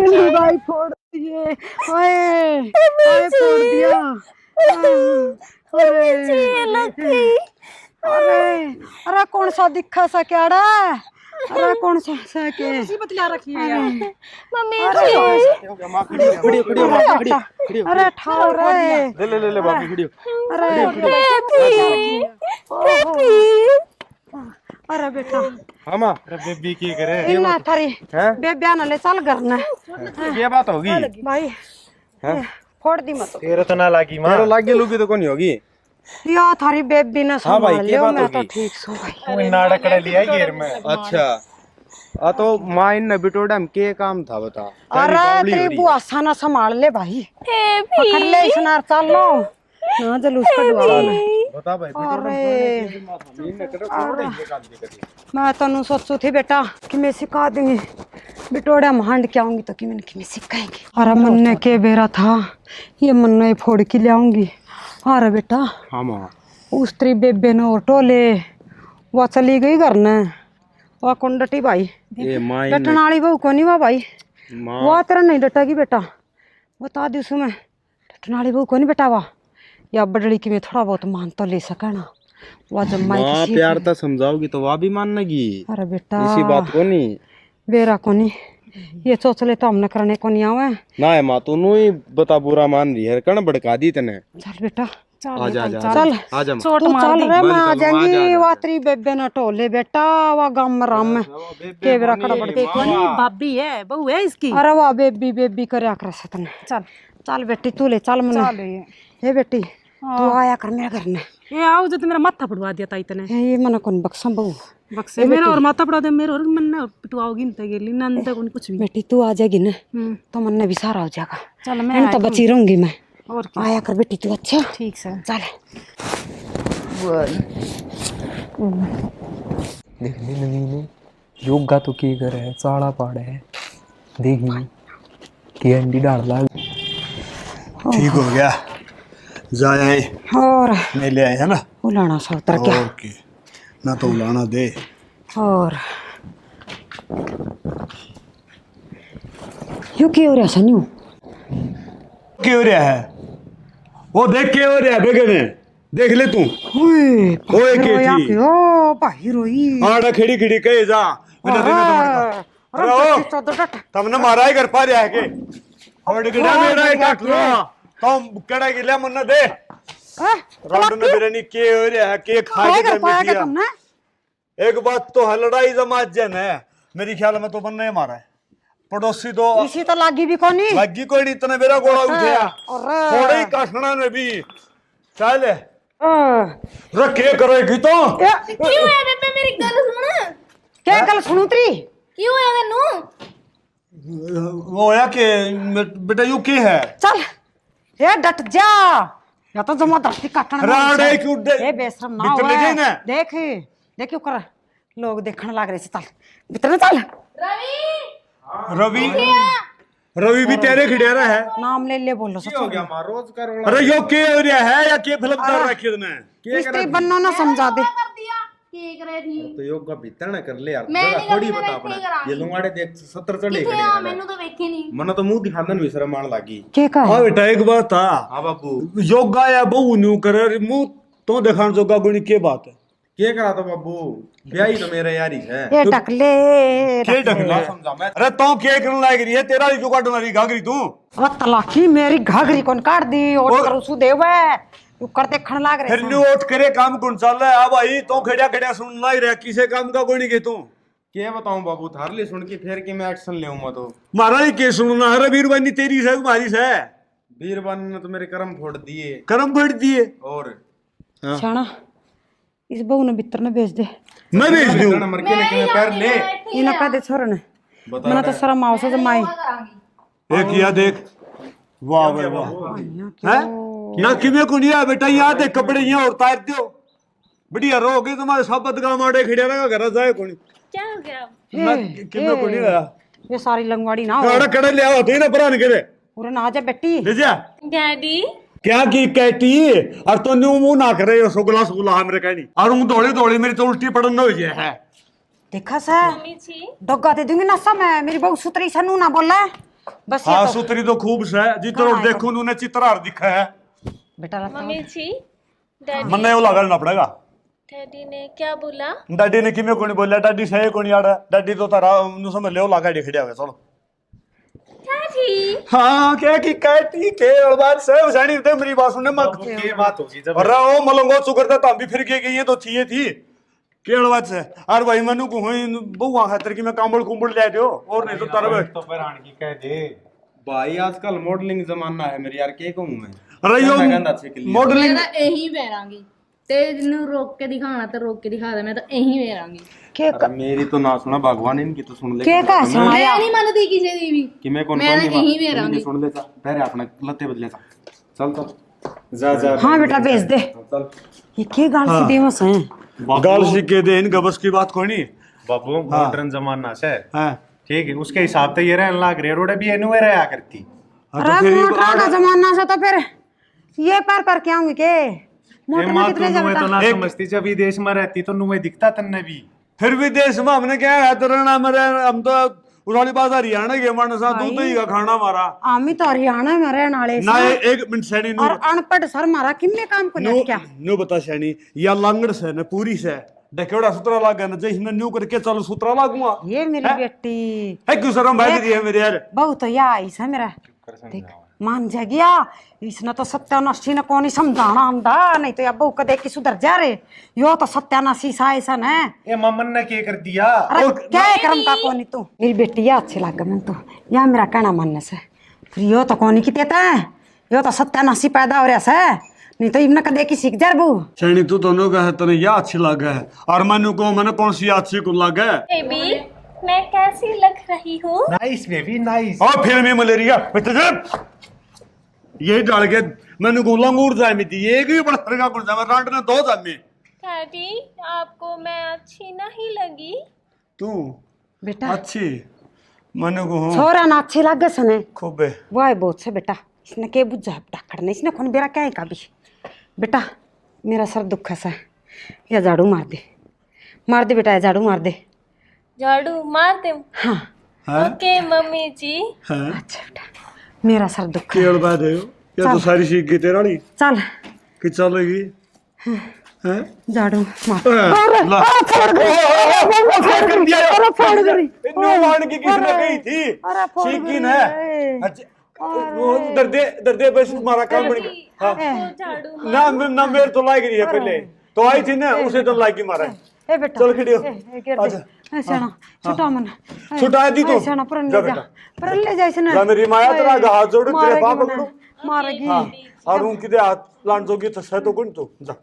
जी भाई फोड़ दिए ओए फोड़ दिया अरे कौन सा दिखा सा क्याड़ा अरे कौन सा के बतला रखी है यार। मम्मी जी अरे ठाव रे ले बाबू वीडियो। अरे बेटा हाँ माँ अरे बेबी की करे इना थारी हैं? बेबिया न ले चल घर न ये बात होगी भाई हैं फोड़ दी मत तेरे तो ना लागी माँ तेरे लागे लूगी तो कौन होगी या थारी बेबी ने हाँ भाई, संभाल क्या लियो बात मैं तो होगी? ठीक सो भाई तू नाटक कर लिया घेर में अच्छा आ तो माँ इन बिटोड़ा में के काम था बता तेरी अरे बावली हो तेरी रही बुआ ना संभाल ले भाई ए पकड़ ले भी इसनार चल लो ना जलूस कढवा बता भाई बिटोड़ा अरे में माथा मीन ने कर छोड़ ये काम दे कर मैं तनु सोचू थी बेटा कि मैं सिखा दूंगी बिटोड़ा में हांड के आऊंगी तो कि मैंने कि मैं सिखाएंगी अरे मन ने के बेरा था ये मन ने फोड़ के ले आऊंगी अरे बेटा हाँ माँ उस तेरी बेबे ने और टोले वो चली गई घर ने वो कौन डटी भाई ये माँ इन डटन वाली बहू को नहीं हुआ भाई माँ वो तेरा नहीं डटेगी बेटा बता दी उसमें डटन वाली बहू को नहीं बेटा वा या बड़ड़ी की मैं थोड़ा बहुत मान तो ले सका ना वो जब माई माँ किसी प्यार तो समझाओगी तो वह भी मानेगी अरे बेटा इसी बात को नहीं बेरा को नहीं ये सोच ले तो हमने करने को नहीं आवे ना है माँ तू नू ही बता बुरा मान रही है कण भड़का दी तने चल बेटा आजा आजा चल आजा माँ तू चल रे मैं आ चलो, जाएंगी आ वो तेरी बेबे ने टोले बेटा वो गांव में राम में के बेरा कड़ा पड़ते भाभी है बहू है इसकी अरे वाह बेबी बेबी करे कर सतन चल चल बेटी तू ले चल मने ये बेटी तू आया कर मेरे घर में ये आओ जो तो मेरा माथा पड़वा दिया था इतने ये मने कौन बक्सम बहू बक्से मेरा और माथा पड़ा दे मेरे और मन ना पिटवाओगी नहीं गेली नंद तक कुछ भी बेटी तू आ जाएगी ना तो मन ने भी सारा हो जाएगा चल मैं तो बची रहूंगी मैं और क्या आया कर बेटी तू अच्छा ठीक से चल देख ले नवीन योगा तो की कर है साड़ा पाड़ है देखी की अंडी डाल ला ठीक हो गया जाए और मैं ले आए है ना उलाना सा उतर क्या ओके ना तो उलाना दे और यू की हो रहा सन्यू क्या हो रहा है वो देख के हो रहा है बेगने देख ले तू ओए ओए के रोया थी क्यों भाई रोई आड़ा खड़ी खड़ी कहे जा बिना देने तो मरता अरे ओ तो डट तुमने मारा ही कर पा रहा है के और गिरा मेरा ही काट लो तुम कड़ा गिला मन दे राउंड में बिरनी के हो रहा है के खा के कर पाया क्या मिटिया तुमने एक बात तो है लड़ाई जमात जन है मेरी ख्याल में तो बनने ही मारा है पड़ोसी तो इसी तो लागी भी कोनी लगी कोई नहीं इतना मेरा गोड़ा उठा थोड़े ही काटना ने भी चल रखे करेगी तो क्यों है बेबे मेरी गल सुन क्या गल सुनू तेरी क्यों है मैनू वो है कि बेटा यू की है चल ये डट जा या तो जमा धरती काटना राड़े क्यों दे ए बेशरम ना भीतर ले जाए ना देख देख क्यों कर लोग देखने लग रहे से चल भीतर में चल रवि रवि भी तेरे खिड़ियारा है नाम ले ले बोलो सच हो गया माँ रोज करो अरे यो के हो रहा है या के फिल्म कर रखी तूने स्त्री बनना ना समझा दे कर दिया के करे थी तो योगा भीतर ना कर ले यार मैं जरा नहीं थोड़ी करती, बता मैं अपना नहीं करांगी। ये लुंगाड़े देख 70 चढ़े किथे खड़े आ हैं मैनू तो वेखे नहीं मना तो मुंह दिखाने भी शर्म आने लगी के का हाँ बेटा एक बात था हाँ बाबू योगा या बहु न्यू करे मुंह तो दिखाने जोगा गुणी के बात है के करा तो बाबू ब्याही तो मेरे यारी है ये टकले के ढकला समझा मैं अरे तो के करने लग रही है तेरा ही जो काटना रही घाघरी तू तलाकी मेरी घाघरी कौन काट दी और करू सु देवे तू कर देखण लाग फिर रहे न्यू उठ करे काम कौन चल रहा है भाई तो खड़िया खड़िया सुन ला ही रहा किसे काम का कोई नहीं के तू के बताऊं बाबू थार ले सुन के फिर के मैं एक्शन ले मैं तो मारा ही के सुनना हर वीरवानी तेरी से तुम्हारी से वीरवान ने तो मेरे कर्म फोड़ दिए कर्म फट दिए और छाना इस बहू ने भीतर ने भेज दे मैं भेज दूं मर के लेके मैं पैर ले इना कह दे छोरे ने बता मना तो शर्म आओ से जमाई एक किया देख वाह वाह वाह हैं ना किमे को नहीं बेटा यहाँ देख कपड़े यहाँ और तार दो बढ़िया रहोगे तुम्हारे सब बदगा मारे खड़िया लगा घर जाए कोनी क्या हो गया ना किमे को नहीं आया ये सारी लंगवाड़ी ना हो कड़ा कड़ा ले आओ तो ना पुराने करे पूरे ना जा बेटी ले जा डैडी क्या की कहती और तो न्यू मुंह ना करे सुगला सुगला हमरे कहनी और हूं दौड़ी दौड़ी मेरी तो उल्टी पड़न हो जाए है देखा सा मम्मी जी डोगा दे दूंगी ना समय मेरी बहू सुतरी सनू ना बोला बस ये हाँ तो सुतरी तो खूब से जितना देखो उन्होंने चित्रार दिखा है बेटा लता मम्मी जी डैडी मन वो लगाना पड़ेगा डैडी ने क्या बोला डाडी ने किमे कोनी बोला डाडी सही कोनी आड़ा डाडी तो तारा नु समझ ले लगा दे खड़िया हुए चलो डैडी हाँ क्या की कहती के और बात से जानी ते मेरी बात सुनने मत के बात होगी जब अरे ओ मलंगो चुकर था भी फिर के गई है तो थी केड़ बात से और भाई मनु को हुई बहुआ खातर की मैं कांबड़ कुंबड़ ले दियो और नहीं तो तारा तो पर आन की कह दे भाई आजकल मॉडलिंग जमाना है मेरे यार, के कहूं मैं। अरे यो गंदा छेक लिया। मॉडलिंग ਮੈਂ ਤਾਂ ਇਹੀ ਪਹਿਰਾਂਗੀ ਤੇ ਜਿਹਨੂੰ ਰੋਕ ਕੇ ਦਿਖਾਣਾ ਤੇ ਰੋਕ ਕੇ ਦਿਖਾ ਦੇ, ਮੈਂ ਤਾਂ ਇਹੀ ਪਹਿਰਾਂਗੀ। के अरे मेरी तो ना सुना, भगवान इनकी तो सुन ले। के का ਮੈਂ सुनाया ਨਹੀਂ ਮੰਨਦੀ ਕਿਸੇ ਦੀ ਵੀ। कि मैं कौन मैं कौन यहीं पे रहूंगी। सुन ले जा, पहले अपना लत्ते बदले जा। चल चल जा जा। हाँ बेटा भेज दे। चल ये के गाल से देवस हैं गाल सीखे दे, इनका बस की बात कोई नहीं बाबू मॉडर्न जमाना से है। ठीक है, उसके हिसाब से ये रहने लग रही रोड भी एनुए रहा करती। अरे मोटरा का जमाना से तो फिर ये पर क्या होंगे के ये मोटर माँ में कितने तो नुए तो जब ना समझती, जब विदेश में रहती तो नुए दिखता तन्ने भी। फिर विदेश में हमने क्या है तो रहना हमारे, हम तो उराली बात हरियाणा के हमारे साथ दूध दही का खाना हमारा आमी तो हरियाणा में रहने वाले ना। से। एक मिनट सैनी और अनपढ़ सर मारा किन्ने काम को नो नहीं क्या नो बता सैनी या लांगड़ से न पूरी से डकेड़ा सुतरा लागा न जैसे मैं न्यू करके चलो सुतरा लागूंगा ये मेरी बेटी है क्यों शर्म भाई दी है मेरे यार। बहुत तो या ऐसा मेरा देख मान जा गया इसने तो सत्यानाशी ने कौन ही समझाना आंदा नहीं तो अब कदे की सुधर जा रे यो तो सत्यानाशी सा ऐसा है। ये ममन ने क्या कर दिया? अरे क्या है करम का कौन तू मेरी बेटी या अच्छी लगा मैं तो या मेरा कहना मानने से फिर यो तो कौन ही की देता है यो तो सत्यानाशी पैदा हो रहा है नहीं तो इमने कदे की सीख जा बू सैनी तू दोनों का है तने या अच्छी लगा है और मैंने को मैंने कौन सी अच्छी को लगा है। बेबी मैं कैसी लग रही हूँ? Nice baby nice. और फिर मैं मलेरिया ये डाल के मैंने को लंगूर जाए में थी एक ही बड़ा फरका कौन सा मैं रांड ने दो जामे। डैडी आपको मैं अच्छी नहीं लगी? तू बेटा अच्छी मैंने को हूं छोरा ना अच्छी लगे सने खूब है वाह बहुत से बेटा इसने के बुझा डाकड़ नहीं इसने कौन बेरा क्या है कभी बेटा मेरा सर दुखा सा या झाड़ू मार दे बेटा या झाड़ू मार दे झाड़ू मार दे। हाँ ओके मम्मी जी। हैं अच्छा बेटा मेरा सर दुखा केड़ बात है ये तो सारी सीख गई तेरा नी चल कि चलेगी हैं झाड़ू मार ला अरे फोड़ गई इतनी वाण की किसने कही थी अरे फोड़ सीखी गई है। अच्छा वो दर्दे बस हमारा काम बन गया। हाँ झाड़ू ना मेरे तो लाग रही है पहले तो आई थी ना उसे तो लागी मारा है। ए बेटा चल खड़ी हो आजा ऐसा ना छुटा मन छुटा दी तू ऐसा ना पर जा ले जा बेटा पर ले जा इसने जा मेरी माया तेरा हाथ जोड़ तेरे मारेगी बाप मने, पकड़ो मारेगी और उनकी दे हाथ लांड जोगी तो सह तो कौन तू जा।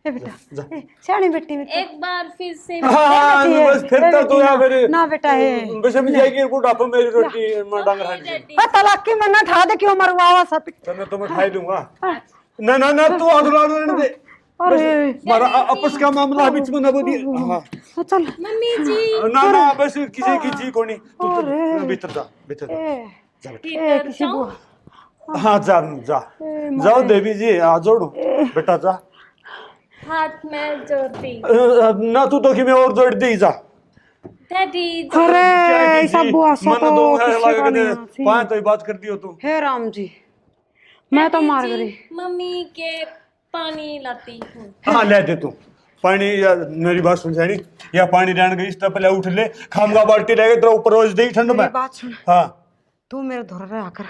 ए बेटा ए सियानी बेटी में एक बार फिर से हाँ बस फिर तो तू या फिर ना बेटा है बस हम जाएगी बुढ़ापा मेरी रोटी में डांग हट गई तलाक की मन्ना ठा दे क्यों मरवावा सब तने तो मैं खाई दूंगा। ना ना ना तू आदर आदर दे अरे हमारा आपस का मामला बीच में ना बोली। हाँ चल मम्मी जी। ना ना बस किसी की जी कोनी तू भीतर जा भीतर ए किसी को हाँ जा जा जाओ देवी जी आ जोड़ू बेटा जा हाथ में जोड़ती ना तू तो कि मैं और जोड़ दी जा डैडी अरे ऐसा बुआ सा मन तो दो है किसी का लगे नहीं आती। पांच तो बात कर दियो तू हे राम जी मैं तो मार गई मम्मी के पानी लाती हूँ। हाँ ले दे तू पानी या मेरी बात सुन जानी या पानी डाल गई इस तरह पहले उठ ले खामगा बाल्टी ले गए तेरा ऊपर रोज दे ठंड में। मेरी बात सुन हाँ तू मेरे धोर रहा आकर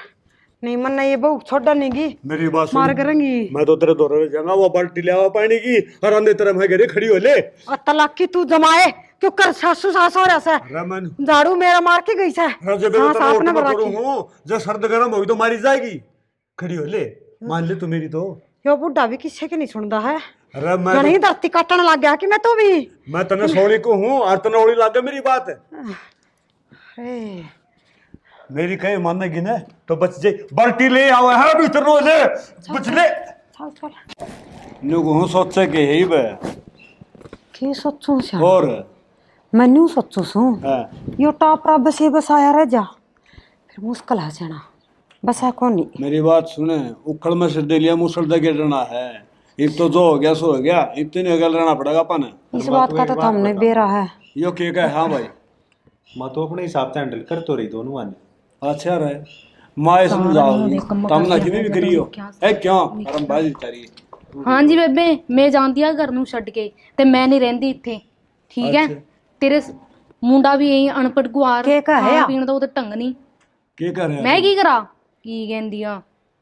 नहीं मन ये बहु छोड़ा नहीं गी मेरी बात सुन मार करेंगी मैं तो तेरे दौरे जाऊंगा वो बाल्टी ले आवा पानी की और अंदर तरह मैं घरे खड़ी हो ले और तलाक की तू जमाए क्यों कर सासू सास हो रहा से रमन झाड़ू मेरा मार के गई से जब मैं हाँ, तेरा आपने ओट में बना करूँ की। हूँ जब सर्द गर्म होगी तो मारी जाएगी खड़ी हो ले मान ले तू मेरी तो यो बुढ़ा भी किसी के नहीं सुनता है अरे नहीं धरती काटने लग गया कि मैं तो भी मैं तने सोली को हूँ और तने ओली लागे मेरी बात है अरे मेरी कहे मानेगी ना तो बच जाए बाल्टी ले आओ है भीतर रो ले बच ले चल चल नुगो हूँ सोचे के ही बे की सोचूं से और मैं न्यू सोचूं सू हाँ यो टापरा बसे बसाया रह जा फिर मुश्किल आ जाना बसा कौन नहीं मेरी बात सुने उखड़ में से दे लिया मुसल दे रहना है एक तो जो हो गया सो हो गया इतने अगल रहना पड़ेगा अपन इस बात का तो हमने बेरा है यो केक है हाँ भाई मैं तो अपने हिसाब से हैंडल कर तो रही दोनों आने। अच्छा रहे माए समझाओगी तम ना किਵੇਂ ਵੀ ਕਰੀਓ ਹੈ ਕਿਉਂ ਕਰਮ ਬਾਜੀ ਤਾਰੀ ਹਾਂਜੀ ਬੇਬੇ ਮੈਂ ਜਾਂਦੀ ਆ ਘਰ ਨੂੰ ਛੱਡ ਕੇ ਤੇ ਮੈਂ ਨਹੀਂ ਰਹਿੰਦੀ ਇੱਥੇ ਠੀਕ ਹੈ ਤੇਰੇ ਮੁੰਡਾ ਵੀ ਐਂ ਅਣਪੜ ਗੁਆਰ ਕੀ ਕਹੇ ਆ? ਪੀਣ ਦਾ ਉਹਦਾ ਢੰਗ ਨਹੀਂ ਕੀ ਕਰ ਰਿਹਾ ਮੈਂ ਕੀ ਕਰਾਂ ਕੀ ਕਹਿੰਦੀ ਆ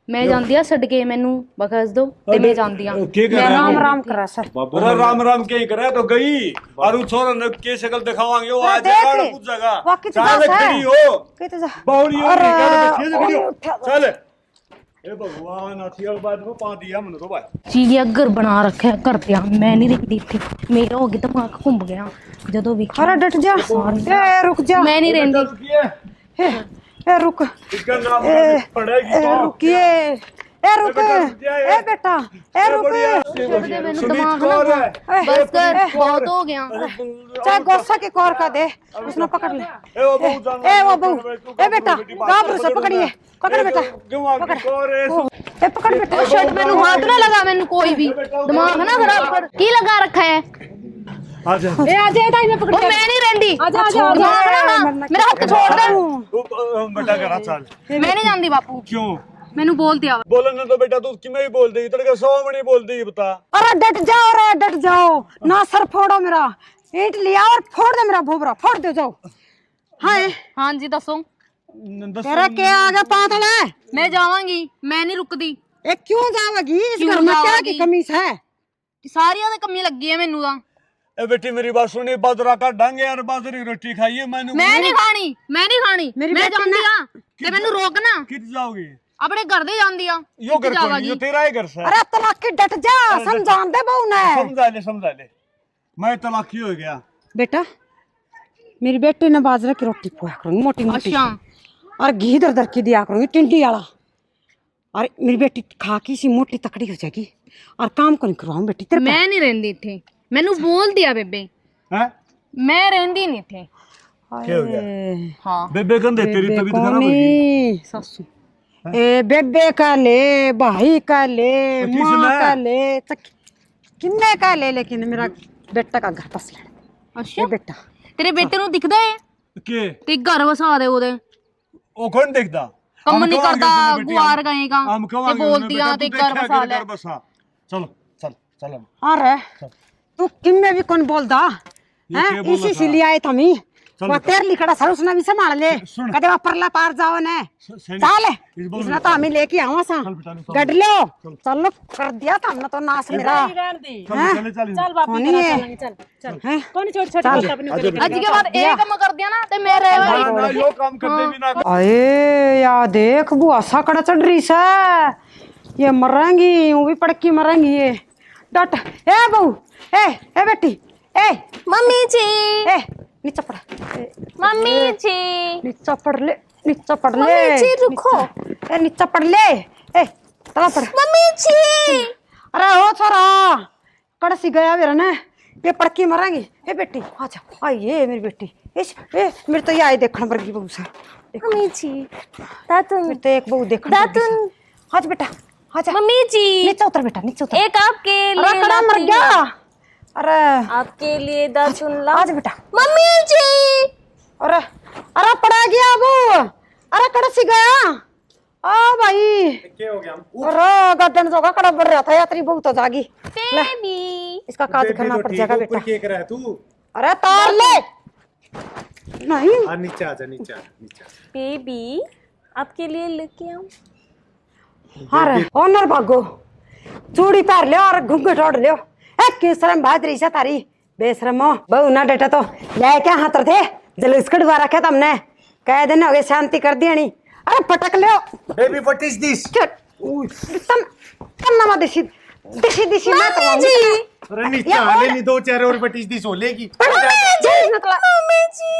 मैं जांदी आ छड़ के मैनू बखस दो ते मैं जांदी आ की कर रहा राम है राम करा सर अरे राम राम के करे तो गई और उ छोरा ने के शक्ल दिखावांगे वो आ देख जाएगा ले। कुछ जगह वाकई तो चाल बस है। खड़ी हो कहते जा बावली हो अरे, गई कर खड़ी हो उठा। चल ए भगवान अथिया बाद में पा दिया मन तो भाई चीज़ घर बना रखा है घर पे मैं नहीं रखती थी मेरा हो गया दिमाग घूम गया जदों भी अरे डट जा ए रुक जा मैं नहीं रहती रुकिए ए रुक इसका नाम ए पड़ेगी ए रुकिए ए रुक ए बेटा ए रुक छोड़ दे मैनू सुमित दिमाग कौर ना है बस कर बहुत हो गया चाहे गुस्सा के कौर का दे उसने पकड़ ले ए वो बहू जान ए वो बहू ए बेटा गाबरू से पकड़िए पकड़ बेटा क्यों आगे कौर है ए पकड़ बेटा शर्ट मैनू हाथ ना लगा मैनू कोई भी दिमाग ना खराब कर की लगा रखा है आजा ए आ जा इधर मैं पकड़ वो मैं नहीं रहती आजा दिमाग ना खा मेरा हाथ छोड़ दे बेटा करा चल मैं नहीं जानती बापू क्यों मैनू बोल दिया बोलने तो बेटा तू किमें ही बोल दी तेरे को 100 में नहीं बोल दी बता अरे डट जाओ ना सर फोड़ो मेरा ईंट लिया और फोड़ दे मेरा भोबरा फोड़ दे जाओ हाय हाँ जी दसो तेरा क्या आ गया पागल है मैं जावांगी मैं नहीं रुकदी ए क्यों जाओगी इस क्यों घर में क्या जाओगी? की कमी है सारियां दी कमी लगी है मैनू दा ए बेटी मेरी बात सुनी बाजरा का ढंग यार बाजरे की रोटी खाइए मैंने मैं नहीं खानी मेरी मैं बेटी जानदी हां ते मैनू रोकना कित जाओगी अपने घर दे जानदी हां यो घर कोई यो तेरा ही घर से अरे तलाकी डट जा समझान दे बहू ने समझा ले मैं तलाकी हो गया बेटा मेरी बेटी ने बाजरे की रोटी पोया करूंगी मोटी मोटी अच्छा और घी दर दर की दिया करूंगी टिंडी वाला और मेरी बेटी खा की सी मोटी तकड़ी हो जाएगी और काम को नहीं करवाऊं बेटी तेरे मैं नहीं रहंदी इथे मैनू बोल दिया बेबे हैं मैं रहंदी नहीं थे क्या हो गया हाँ बेबे कंधे तेरी तबीयत खराब हो गई नहीं सासू ए बेबे का ले भाई का ले किसने? माँ का ले किन्ने का ले लेकिन मेरा बेटा का घर पस ले अच्छा बेटा तेरे बेटे नु दिखदा है के ते घर वसा दे ओदे ओ कौन देखदा कम नहीं करता गुआर गएगा हम ते कवांगे बोलतियां ते घर वसा ले बसा चलो चल चल अरे तू किन्ने भी कौन बोलदा हैं क्या बोला इसी से था? लिया है तमी चल वो तेर लिखड़ा सर उसने भी संभाल ले सुन। कदे वो परला पार जाओ ने सैनी, चल इस बार इसने तो हमें लेके आवा सा चल बेटा, चल। गड लो चलो कर दिया था हमने तो नाश मेरा चल चल होनी है हैं कौन छोटे छोटे बात अपने को आज के बाद एक काम कर दिया ना ते मैं रह ना यो काम करते भी ना अरे या देख बुआ सा कड़ा चढ़ रही सा ये मरेंगी वो भी पड़की मरेंगी ये डट ए बहू ए बेटी ए मम्मी जी ए नीचे पड़ मम्मी जी नीचे पड़ ले नीचे पड़ ले मम्मी जी, रुको। ए नीचे पड़ ले ए तला पड़ मम्मी जी अरे ओ छोरा कड़ा सी गया मेरा ने ये पड़की मरेंगी ए बेटी आजा आइए मेरी बेटी इस ए मेरे तो ये आई देखने वर्गी बहू सा मम्मी जी दातुन मेरे तो एक बहू देखने दातुन आज बेटा आजा मम्मी जी नीचे उतर बेटा नीचे उतर एक आपके अरे लिए कड़ा मर लाती गया हूँ। अरे आपके लिए दातुन ला आज बेटा मम्मी जी अरे अरे पड़ा गया वो अरे कड़ा सी गया आ भाई क्या हो गया अरे गद्दन जोगा कड़ा बढ़ रहा था यात्री बहुत तो जागी बेबी इसका काज करना पड़ जाएगा बेटा क्या कर रहा है तू अरे तार ले नहीं आ नीचे आजा नीचे नीचे बेबी आपके लिए लेके आऊं अरे ओनर भागो चूड़ी पैर लियो और घूंघट ओढ़ लियो ए किसरम भादरी से तारी बेशरमो बहु ना डेटा तो ले क्या हाथ थे जलूस कड़वा रखा था हमने कह दिन हो गए शांति कर दी नहीं अरे पटक लियो बेबी व्हाट इज दिस तम ना दिशी दिशी दिशी मैं तो जी अरे नीचे आ ले दो चार और व्हाट इज दिस हो लेगी मम्मी जी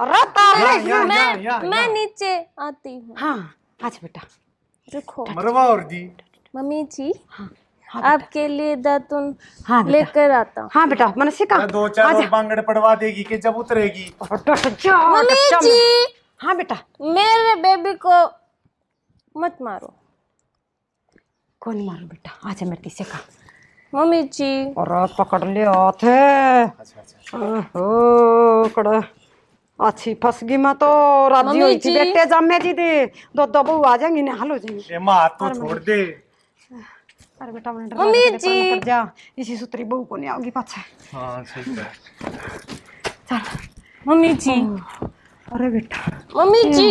अरे तार ले मैं नीचे आती हूँ हाँ आज बेटा रुको मरवा और दी मम्मी जी आपके लिए दातुन हाँ बेटा लेकर आता हूँ हाँ बेटा मैंने सीखा दो चार और बांगड़ पड़वा देगी कि जब उतरेगी मम्मी जी हाँ बेटा मेरे बेबी को मत मारो कौन मारो बेटा आजा मेरे तीसरे का मम्मी जी और पकड़ लिया थे ओहो कड़ा अच्छी फंस गई मैं तो राजी मम्मी हुई थी जी। बेटे जम्मे जी दे दो दो बहू आ जाएंगी ना हल हो जाएंगी ए मां तो छोड़ दे अरे बेटा मैंने डरा मम्मी के जी। पढ़ना पड़ जा इसी सूत्री बहू को नहीं आओगी पाछे हां सही है चल मम्मी जी अरे बेटा मम्मी जी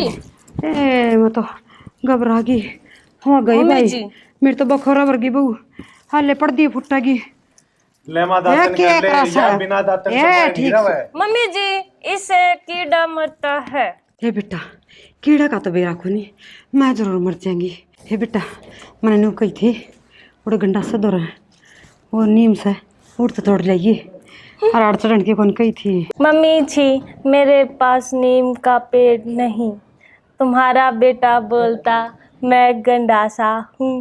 ए मैं तो घबरा गई हो गई मम्मी भाई जी। मेरी तो बखोरा वर्गी बहू हाले पड़ दी फुटेगी ले मां ये दातन क्या कर ले क्रस या है? बिना दातन ये से ठीक नीरव है। मम्मी जी इससे कीड़ा मरता है। हे बेटा कीड़ा का तो बेरा को नहीं मैं जरूर मर जाएंगी। हे बेटा मैंने नू कही थी उड़े गंडा से दो रहा वो नीम से उड़ तो तोड़ लाइए और आड़ चढ़ के कौन कही थी। मम्मी जी मेरे पास नीम का पेड़ नहीं, तुम्हारा बेटा बोलता मैं गंडासा हूँ।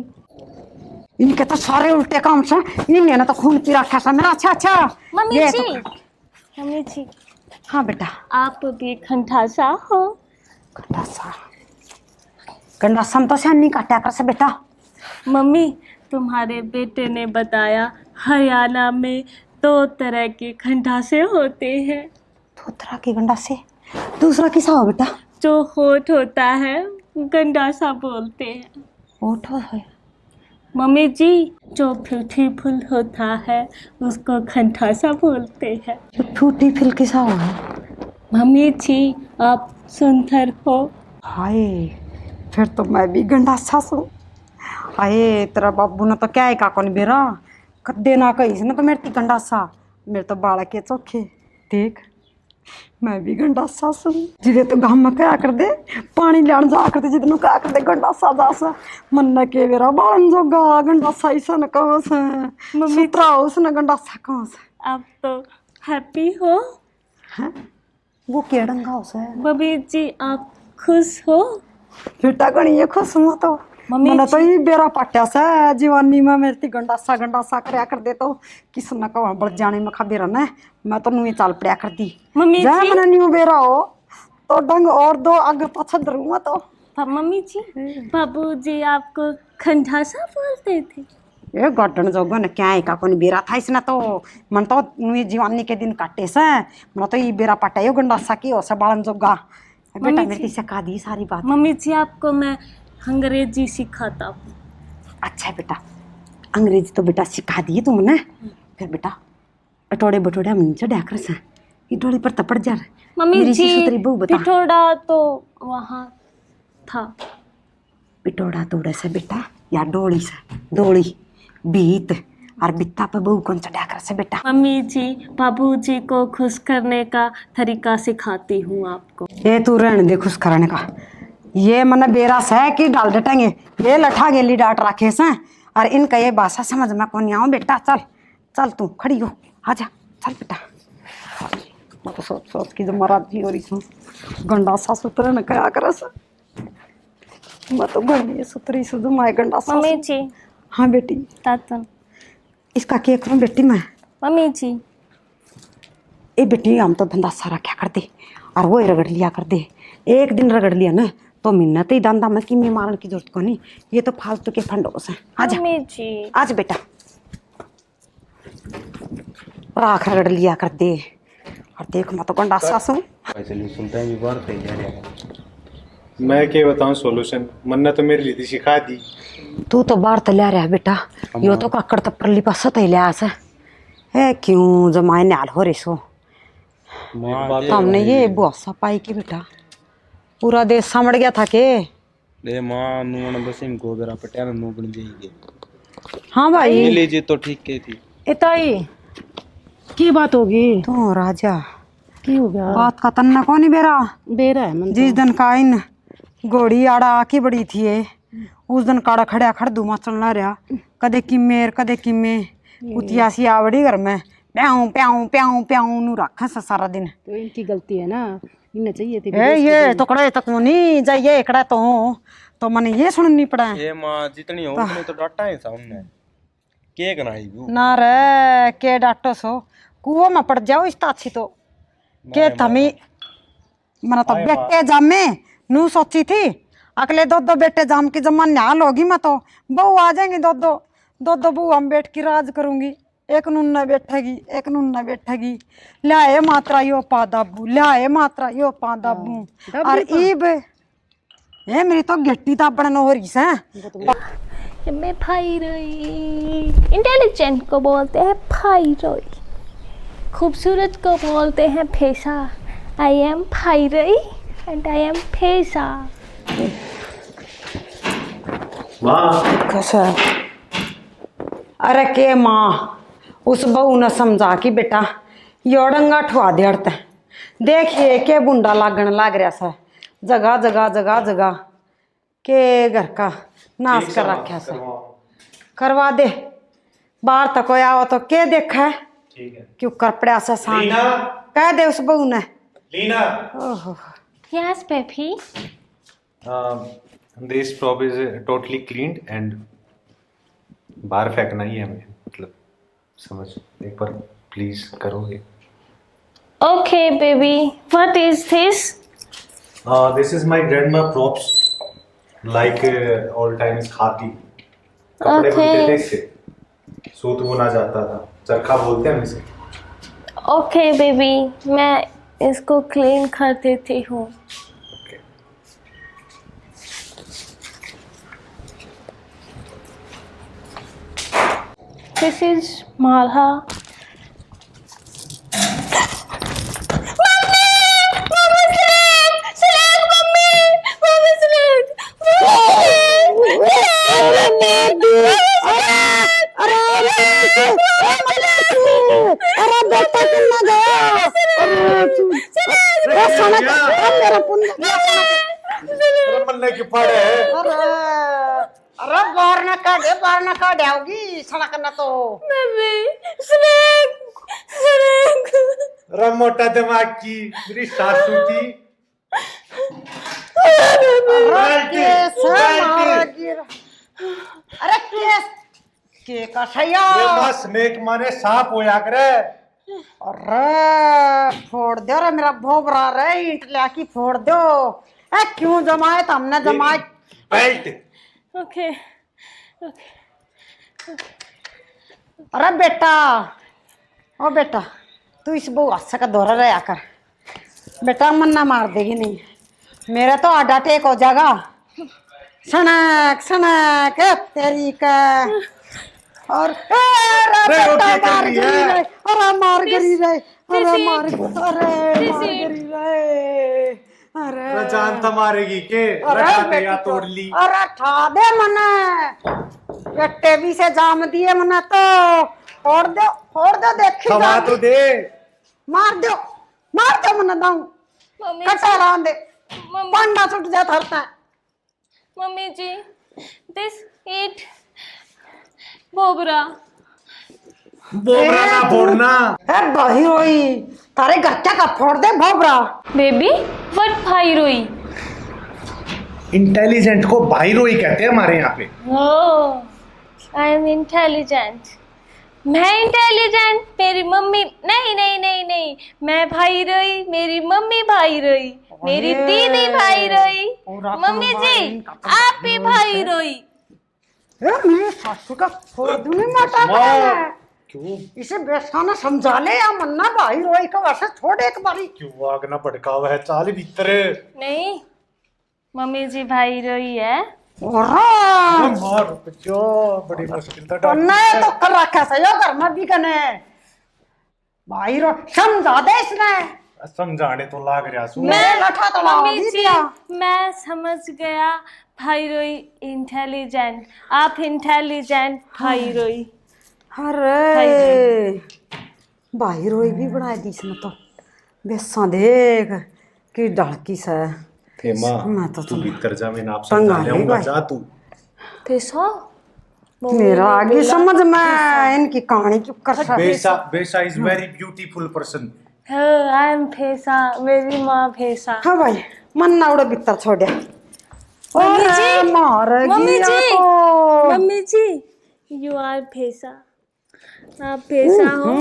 इनके तो सारे उल्टे काम से इन्हें ना तो खून पी रखा था मेरा। अच्छा अच्छा मम्मी ये जी तो मम्मी जी हाँ बेटा आप भी खंडासा हो। गंडासा गंडासा में तो से नहीं काटा कर से बेटा। मम्मी तुम्हारे बेटे ने बताया हरियाणा में 2 तरह के खंडासे होते हैं। दो तरह के गंडासे दूसरा किसा हो बेटा। जो होठ होता है गंडासा बोलते हैं। ओठो है मम्मी जी जो ब्यूटीफुल होता है उसको खंडासा बोलते हैं। टूटी फिल किसा हो है। मम्मी जी आप सुंदर हो। हाय फिर तो मैं भी गंडासा सू। हाय तेरा बाबू ने तो क्या है का कौन बेरा कद्दे ना कही ना तो मेरे गंडासा मेरे तो बाड़ा के चौखे देख मैं भी गंडासा सू। जिदे तो गाँव में क्या कर दे पानी लान जा कर दे जिदनों क्या कर दे गंडासा जासा मन न के बेरा बालन जोगा गंडासा ऐसा न कहाँ से सुतरा उसने गंडासा कहाँ से। आप तो हैप्पी हो। हैं वो केड़ंगा उसे मम्मी जी आप खुश हो। बेटा गणी ये खुश हुआ तो मम्मी मैंने तो ये बेरा पाट्या से जीवानी में मेरी गंडासा गंडासा करया कर दे तो किस न कहा बढ़ जाने में खा बेरा न मैं तो नुई चाल पड़या कर दी। मम्मी जा जी मैंने न्यू बेरा हो तो डंग और दो आगे पाछा धरूंगा तो। मम्मी जी बाबू जी आपको खंडासा बोलते थे। ये गड्ढन जोगो ने क्या है का कोनी बेरा था इसने तो मन तो नुई जीवानी के दिन काटे से मैं तो ये बेरा पाट्या यो गंडासा की हो से बालन जोगा बेटा मेरी से कहा दी सारी बात। मम्मी जी आपको मैं अंग्रेजी सिखाता हूँ। अच्छा बेटा अंग्रेजी तो बेटा सिखा दिए तुमने फिर बेटा अटोड़े बटोड़े हम नीचे डाकर से ये डोली पर तपड़ जा रहा। मम्मी मेरी जी सुतरी बहू बता पिठोड़ा तो वहाँ था। पिटोड़ा तोड़े से बेटा या डोली से डोली बीत और बित्ता पे बहू कौन सा डाकर से बेटा। मम्मी जी बाबूजी को खुश करने का तरीका सिखाती हूँ आपको। ये तू रहने दे खुश कराने का ये मन बेरा से कि डाल डटेंगे ये लठा गेली डाट रखे से और इनका ये भाषा समझ में कौन आओ बेटा। चल चल तू खड़ी हो आजा चल बेटा। मैं तो सोच सोच की जो महाराज जी हो रही सू गंडासा सुतरे न क्या करे से मैं तो गंडी सुतरी सु जो माय गंडासा। मम्मी जी हाँ बेटी तातन इसका क्या करूँ बेटी मैं। मम्मी जी ए बेटी हम तो धंधा सारा क्या कर दे और वो ही रगड़ लिया कर दे। एक दिन रगड़ लिया ना तो मिन्नत ही धंधा में की मारने की जरूरत को नहीं ये तो फालतू के फंडों से। आजा मम्मी जी आज बेटा राख रगड़ लिया कर दे और देख मैं तो गंडासा सू। सोल्यूशन टाइम भी बार पे जा रहा है। मैं क्या बताऊं सोल्यूशन मन्ना तो मेरी रीति सिखा दी। तू तो बाहर तो लिया रहा बेटा यो तो काकड़ तपरली पास तो ही लिया से है क्यों जमाए न्याल हो रही सो हमने ये बुआसा पाई की बेटा पूरा देश समझ गया था के ले मां नुन बस इनको बेरा पटियाला नु बन जाएगी। हाँ भाई मिली जी तो ठीक के थी। इताई की बात होगी तो राजा की हो गया बात का तन्ना कौन ही बेरा बेरा है मन जिस दिन का इन घोड़ी आड़ा आकी बड़ी थी ये उस दिन काड़ा खड़ा खड़ धुमा चलना रहा कदे किमे उतिया सी आवड़ी घर में प्याऊं प्याऊं प्याऊं प्याऊं नू रखा सा सारा दिन। तो इनकी गलती है ना इन्हें चाहिए थी ए ये तो कड़े तक नहीं जाइए एकड़ा तो मने ये सुननी पड़ा ये मां जितनी हो उतनी तो डाटा है सामने के कराई वो ना रे के डाटो सो कुओं में पड़ जाओ इस ताछी तो के थमी मना तो बेटे जामे नू सोची थी अगले दो बेटे जाम की जमा न्याल होगी मैं तो बहू आ जाएंगी दो बहू हम बैठ की राज करूंगी एक नुन्ना बैठेगी लाए मात्रा यो पा दाबू लाए मात्रा यो पा दाबू और ईब ये मेरी तो गट्टी तापड़न हो रही है। मैं भाई रोई इंटेलिजेंट को बोलते हैं भाई रोई, खूबसूरत को बोलते हैं फैसा। आई एम भाई रोई एंड आई एम फैसा। माँ कैसा अरे के माँ उस बहू ने समझा कि बेटा योड़ंगा ठुआ देड़ते देखिए के बुंडा लागण लाग रहा सा जगह जगह जगह जगह के घर का नाश कर रखा सा करवा दे बाहर तक कोई आओ तो के देखा है ठीक है क्यों कर पड़ा सा सांग कह दे उस बहू ने लीना ओहो Yes, baby. This top is totally cleaned and बाहर फेंकना ही है हमें मतलब समझ एक बार प्लीज करोगे Okay, baby. What is this? This is my grandma props like all time is खाती कपड़े Okay. बनते थे इससे सूत बुना जाता था चरखा बोलते हैं हम इसे Okay, baby. मैं इसको क्लीन कर देती हूँ. This is Malha. मन्ने की पड़े अरे बाहर ना काट आओगी सड़क ना तो अरे मोटा दिमाग की मेरी सासू की अरे के का सैया स्नेक माने सांप होया करे अरे फोड़ दो रे मेरा भोबरा रे ईंट लाकी फोड़ दो ए क्यों जमाए तो हमने जमाए बेल्ट Okay. अरे बेटा ओ बेटा तू इस बहू अच्छा का दौरा रहा कर बेटा मन ना मार देगी नहीं मेरा तो आडा टेक हो जाएगा सनक सनक तेरी का और अरे मार गरी रे अरे जान तो मारेगी के या तोड़ ली अरे ठा दे मने गट्टे भी से जाम दिए मने तो फोड़ दो देखी खवा तो दे मार दो मने दाऊ मम्मी कटा रान दे मम्मी पांडा छूट जा थरता मम्मी जी this eat बोबरा बोबरा ना फोड़ना है बही होई तारे गट्टा का फोड़ दे भोबरा बेबी व्हाट भाई रोई इंटेलिजेंट को भाईरोई कहते हैं हमारे यहाँ पे ओह आई एम इंटेलिजेंट मैं इंटेलिजेंट मेरी मम्मी नहीं मैं भाई रोई मेरी मम्मी भाई रोई मेरी दीदी भाई रोई मम्मी जी आप भी भाई रोई मेरे सासू का फोड़ दूनी माता क्यों इसे बेसाना समझा ले या मन्ना भाई रोई का वैसे छोड़ एक बारी क्यों आग ना भड़कावा है चाल भीतर नहीं मम्मी जी भाई रोई है मार जो बड़ी मुश्किल था नहीं तो कर रखा सही घर में भी कने भाई रो समझा दे इसने समझाने तो लाग रहा सू मैं लठा तो मम्मी दी जी दिया। मैं समझ गया भाई रोई इंटेलिजेंट आप इंटेलिजेंट भाई रोई अरे भाई रोई भी बनाई दी इसने तो बेसा देख कि डड़की से थे माँ मैं तो तू भीतर जा मैं नाप तंग समझा आ गई लेऊंगा भाई। जा तू पैसा मेरा आगे समझ में इनकी कहानी क्यों कर सकती बेसा is very beautiful person I am पैसा मेरी माँ पैसा हाँ भाई मन ना उड़े भीतर छोड़े मम्मी जी मम्मी जी तो मम्मी जी यू आर पैसा आप पैसा हो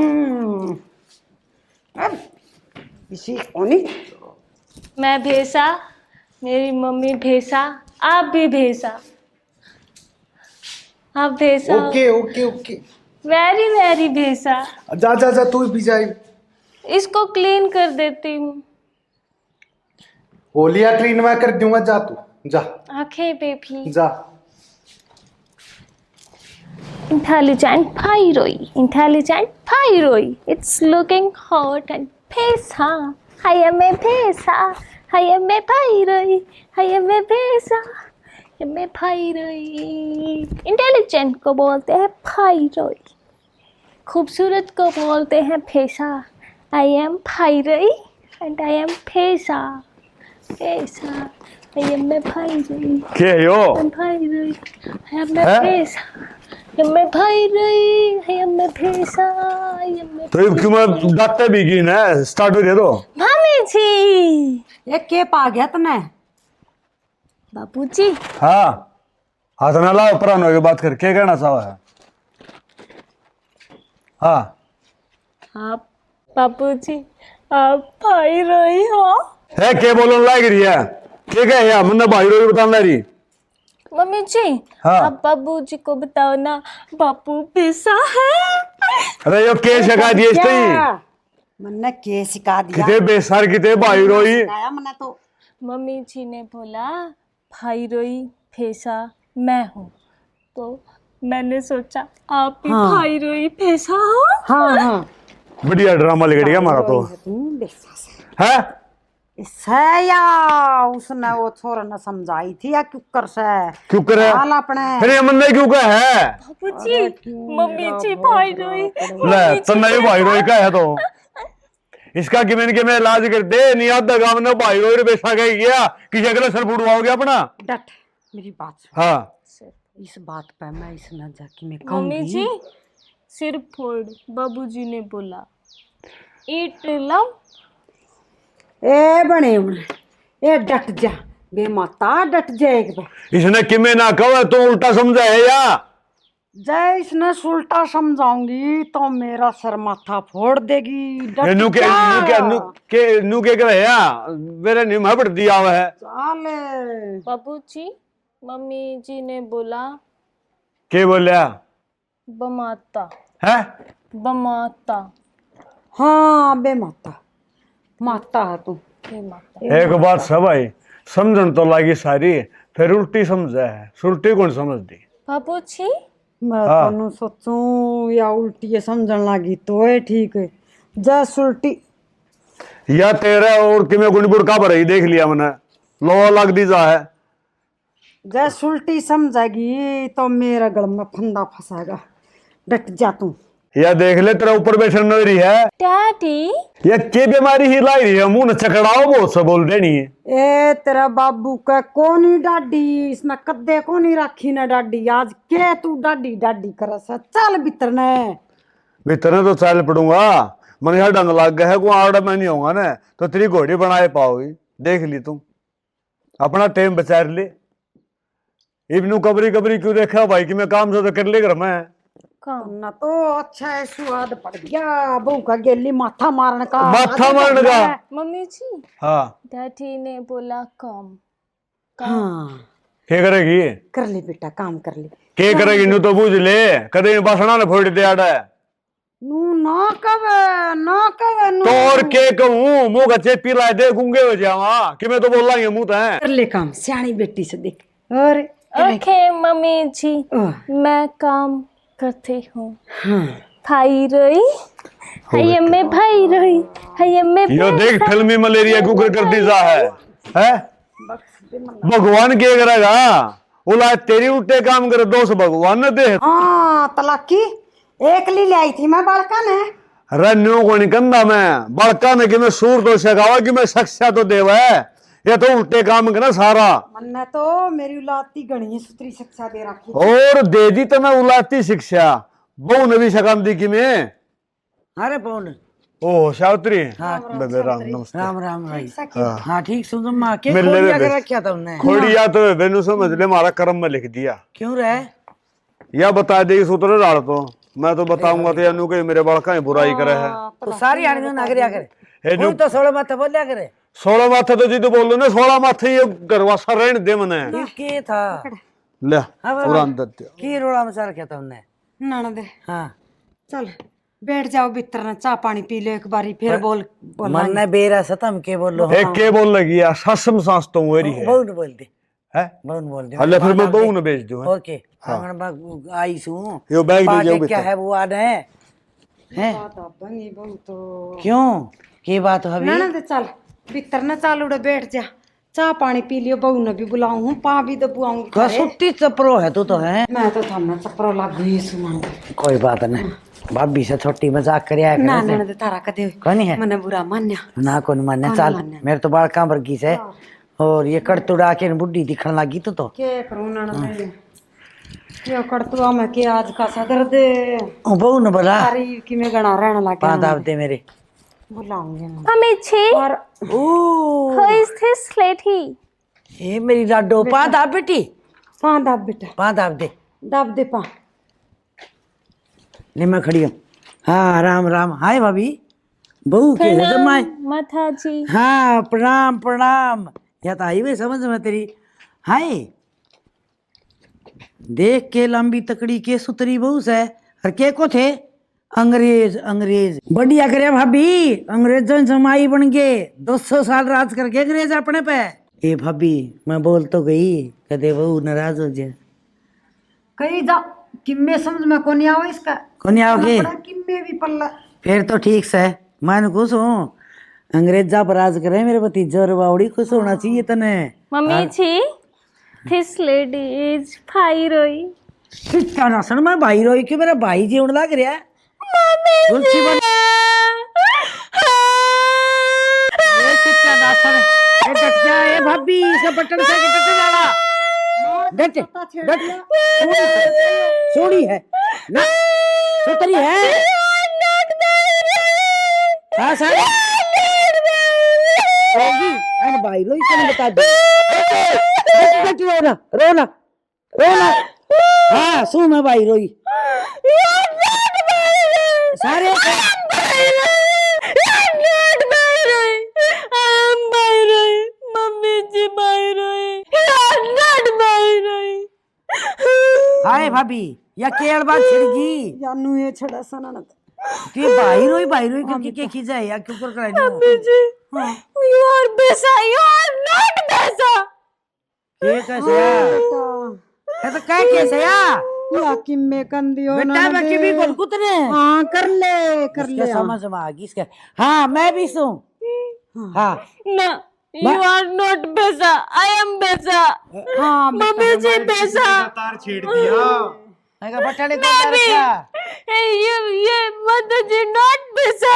इसी कोनी मैं भेसा मेरी मम्मी भेसा आप भी भेसा आप भेसा okay okay okay very very भेसा जा जा जा तू भी जा इसको क्लीन कर देती हूँ ओलिया क्लीन मैं कर दूंगा जा तू जा आंखें बेबी जा intelligent Pyroi. It's looking hot and pesa. I am a pesa. I am a Pyroi. I am a pesa. मैं भाई रोई। इंटेलिजेंट को बोलते हैं भाई रोई, खूबसूरत को बोलते हैं फैसा। आई एम भाई रोई एंड आई एम फैसा। फैसा आई एम मैं भाई रोई। के यो I'm भाई रोई। आई एम मैं फैसा। आई एम मैं भाई रोई। आई एम मैं फैसा। आई एम मैं। तो ये क्यों मैं दाते भी की ना स्टार्ट हो गया तो मामी जी। ये के पा गया तने? बाबूजी। हाँ हाथ ना लाओ पुरानों की बात कर, क्या कहना चाहो है? हाँ आप बाबूजी आप भाई रोई हो। है के बोलन लाग रही है, के कहे या मन भाई रोई बताना रही। मम्मी जी हाँ। आप बाबूजी को बताओ ना, बापू पैसा है। अरे यो के सिखा दिए इसने, मन्ने के सिखा दिया? किते बेसर किते भाई रोई। सिखाया मन्ने तो। मम्मी जी ने बोला भाई रोई फैसा मैं हूँ, तो मैंने सोचा आप भी हाँ। भाई रोई फैसा हो। हाँ हाँ बढ़िया ड्रामा लिख दिया हमारा तो तुम बेसास है। सया उसने वो छोरा ने समझाई थी या क्यों कर से? क्यों करे हाल अपने फिर ये मन क्यों का है? बाबूजी मम्मी जी भाई रोई। ले तन्ने भी भाई रोई का है तो इसका कि मैं इलाज कर दे नहीं आता गांव में भाई रोई बेसा कह गया किसी अगले सर फुटवाओगे अपना। डट मेरी बात सुन। हाँ इस बात पे मैं इसने जाके मैं मम्मी कहूंगी। जी सिर फोड़, बाबूजी ने बोला ईट लव। ए बने बने ए डट जा बे माता डट जा एक बार। इसने किमे ना कहो तो उल्टा समझा है या जय इसने उल्टा समझाऊंगी तो मेरा सर माथा फोड़ देगी। डट नु के जा। नु के करे या मेरे नहीं महबड़ दिया हुआ है। चाले बाबूजी मम्मी जी ने बोला के बोलिया बमाता है? बमाता। हाँ बे माता माता है तू। हे माता। एक बात सब आई समझन तो लागी सारी फिर उल्टी समझा है, उल्टी कौन समझती? बाबूजी मैं हाँ। तनु सोचूं या उल्टी समझन लगी तो है ठीक है। जस उल्टी या तेरा और कि मैं गुण बुड़का भर ही देख लिया मैंने लो लग दी जा है। जस उल्टी समझेगी तो मेरा गल में फंदा फंसाएगा। डट जा तू। या देख ले तेरा ऊपर बैठन नहीं रही है डैडी। या के बीमारी ही लाई रही है, मुंह न चकड़ाओ बहुत सा बोल देनी है। ए तेरा बाबू का कोनी डाडी इसने कद्दे कोनी रखी ना डाडी। आज के तू डाडी डाडी कर सा चल भीतर ने। भीतर तो चल पड़ूंगा मन यार डंग लग गया है को आड़ा मैं नहीं होगा ना तो तेरी घोड़ी बनाए पाओगी। देख ली तुम अपना टाइम बचा ले। इबनू कबरी कबरी क्यों देखा भाई कि मैं काम से तो कर ले घर में ना तो अच्छा है स्वाद पड़ गया बहू का गेली माथा मारने का। माथा मारने का। मम्मी जी हाँ डैडी ने बोला काम। हाँ क्या करेगी? कर ले बेटा काम कर ले। क्या करेगी नू तो बूझ ले कदे बासना ने फोड़ दे आड़ा है नू ना कवे नू। तो और के कहूं मुंह का चेपी ला दे गूंगे हो जावा कि मैं तो बोल रहा मुंह तो है। कर ले काम सियानी बेटी से देख। और ओके मम्मी जी ओह, मैं काम करती हूँ। हाँ भाई रोई है मैं भाई रोई है मैं। यो देख फिल्मी मलेरिया कुकर कर दी जा है? भगवान क्या करेगा? उला तेरी उल्टे काम करे दोस्त भगवान ने दे। हाँ तलाकी एक ली ले आई थी मैं बालका ने। रन्यू को नहीं कंधा मैं बड़का ने कि मैं सूर तो सिखावा कि मैं शिक्षा तो देवा है ये तो उल्टे काम करे सारा। मन्ने तो मेरी उलाती गणी सूत्री शिक्षा दे रखी। और दे दी तो मैं उलाती शिक्षा बहु ने भी सकाम दी कि मैं। अरे पौन ओ सावित्री हाँ बेबे राम नमस्ते। राम राम भाई। हाँ। हाँ ठीक सुन माँ के मिल ले खोलिया बे। के रखा था उन्हें। खोड़िया तो बेनू समझ ले हमारा कर्म में लिख दिया। क्यों रहे? या बता देगी सूत्र डाल तो मैं तो बताऊंगा तो यानू के मेरे बड़का ही बुराई करे है। तो सारी आदमी नागरिया करे ए कोई तो 16 मत बोलिया करे। 16 माथे तो जी तो बोल लो ना 16 माथे ये गरवासा रहने दे मने ये के था ले पूरा अंदर ते। की रोड़ा मचा रखा था उन्हें। ननद हाँ चल बैठ जाओ भीतर ना चाय पानी पी लो एक बारी फिर बोल मन ने बेरा सतम के बोल लो। एक के बोल लगी यार ससम सांस तो वेरी है बहु ने बोल दे है। बहु ने बोल दे। हल्ले फिर मैं बहू ने भेज दूं है। ओके आंगन बाग आई सू यो बैग ले जाओ क्या बेटा। है वो आ रहे हैं बनी बहु तो क्यों की बात है अभी? ननद चल भीतर ना चल उड़े बैठ जा चाह पानी पी लियो, बहू ने भी बुलाऊं, पा भी तो बुआऊंगी। कसुट्टी चपरो है तू तो है। मैं तो थाना चपरो लग गई सुमन। कोई बात नहीं, भाभी से छोटी मजाक कर ना ना तारा कदे कौन है मने बुरा मान्या ना कौन मान्य। कौन चल मान्य? मेरे तो बाल काम वर्गी से और ये कट तुड़ा के बुढ़ी दिखने लगी तो के करूं ननद क्या करतुआ मैं के आज का सदर दे बहू ने बोला सारी कि मैं गणा रहने लगे। पाँच आप दे मेरे बुलाऊंगे मैं। मम्मी जी, और who is this lady? ये मेरी लाडो पाँच आप बेटी पा दाब बेटा, पाँच आप दे दाब दे पा। ले मैं खड़ी हूँ। हाँ राम राम। हाय भाभी, बहू के जमाए। माता जी। हाँ प्रणाम प्रणाम। या तो आई वे समझ में तेरी। हाय देख के लंबी तकड़ी के सुतरी बहू से और के को थे अंग्रेज अंग्रेज बढ़िया करे भाभी, अंग्रेजों जमाई बन गए 200 साल राज करके अंग्रेज अपने पे। ए भाभी मैं बोल तो गई कदे बहू नाराज हो जाए। कहीं जा किम्मे समझ में कौन आओ इसका कौन आओगे किम्मे भी पल्ला। फिर तो ठीक से मैं खुश हूँ। अंग्रेजा पर राज करे मेरे भतीजा और बावड़ी, खुश होना चाहिए तने। Mummy ji, this lady is फाइरोई। क्या ना सुन मैं भाई रोई क्यों, मेरा भाई जी लग रहा है। तुलसी बन ये चिट्टा ना सुन, ये डट जा ये भाभी, इसका बटन से के डट जाना। डट डट सोड़ी है ना सुतरी है। हाँ सारे होगी अन भाई रोई तने बता दे। डट रोना रोना रोना। हाँ सु मैं भाई रोई सारे मम्मी जी हाय भाभी या केड़ बात छिड़गी जानू ये छड़ा सना न तू भाई रोई क्योंकि के खिजा है या क्यों कर कराई मम्मी जी, you are बेसा, you are not बेसा। के कैसे या है तो क्या कैसे या किम्मे कन दियो बेटा मैं की भी बोल कुतने। हाँ कर ले समझ में आ गई इसका। हाँ मैं भी सू। हाँ ना, you are not Besa, I am बेसा। हाँ मम्मी जी बेसा। तार छेड़ दिया। मैं बटाने को रखा। ये माता जी not बेसा।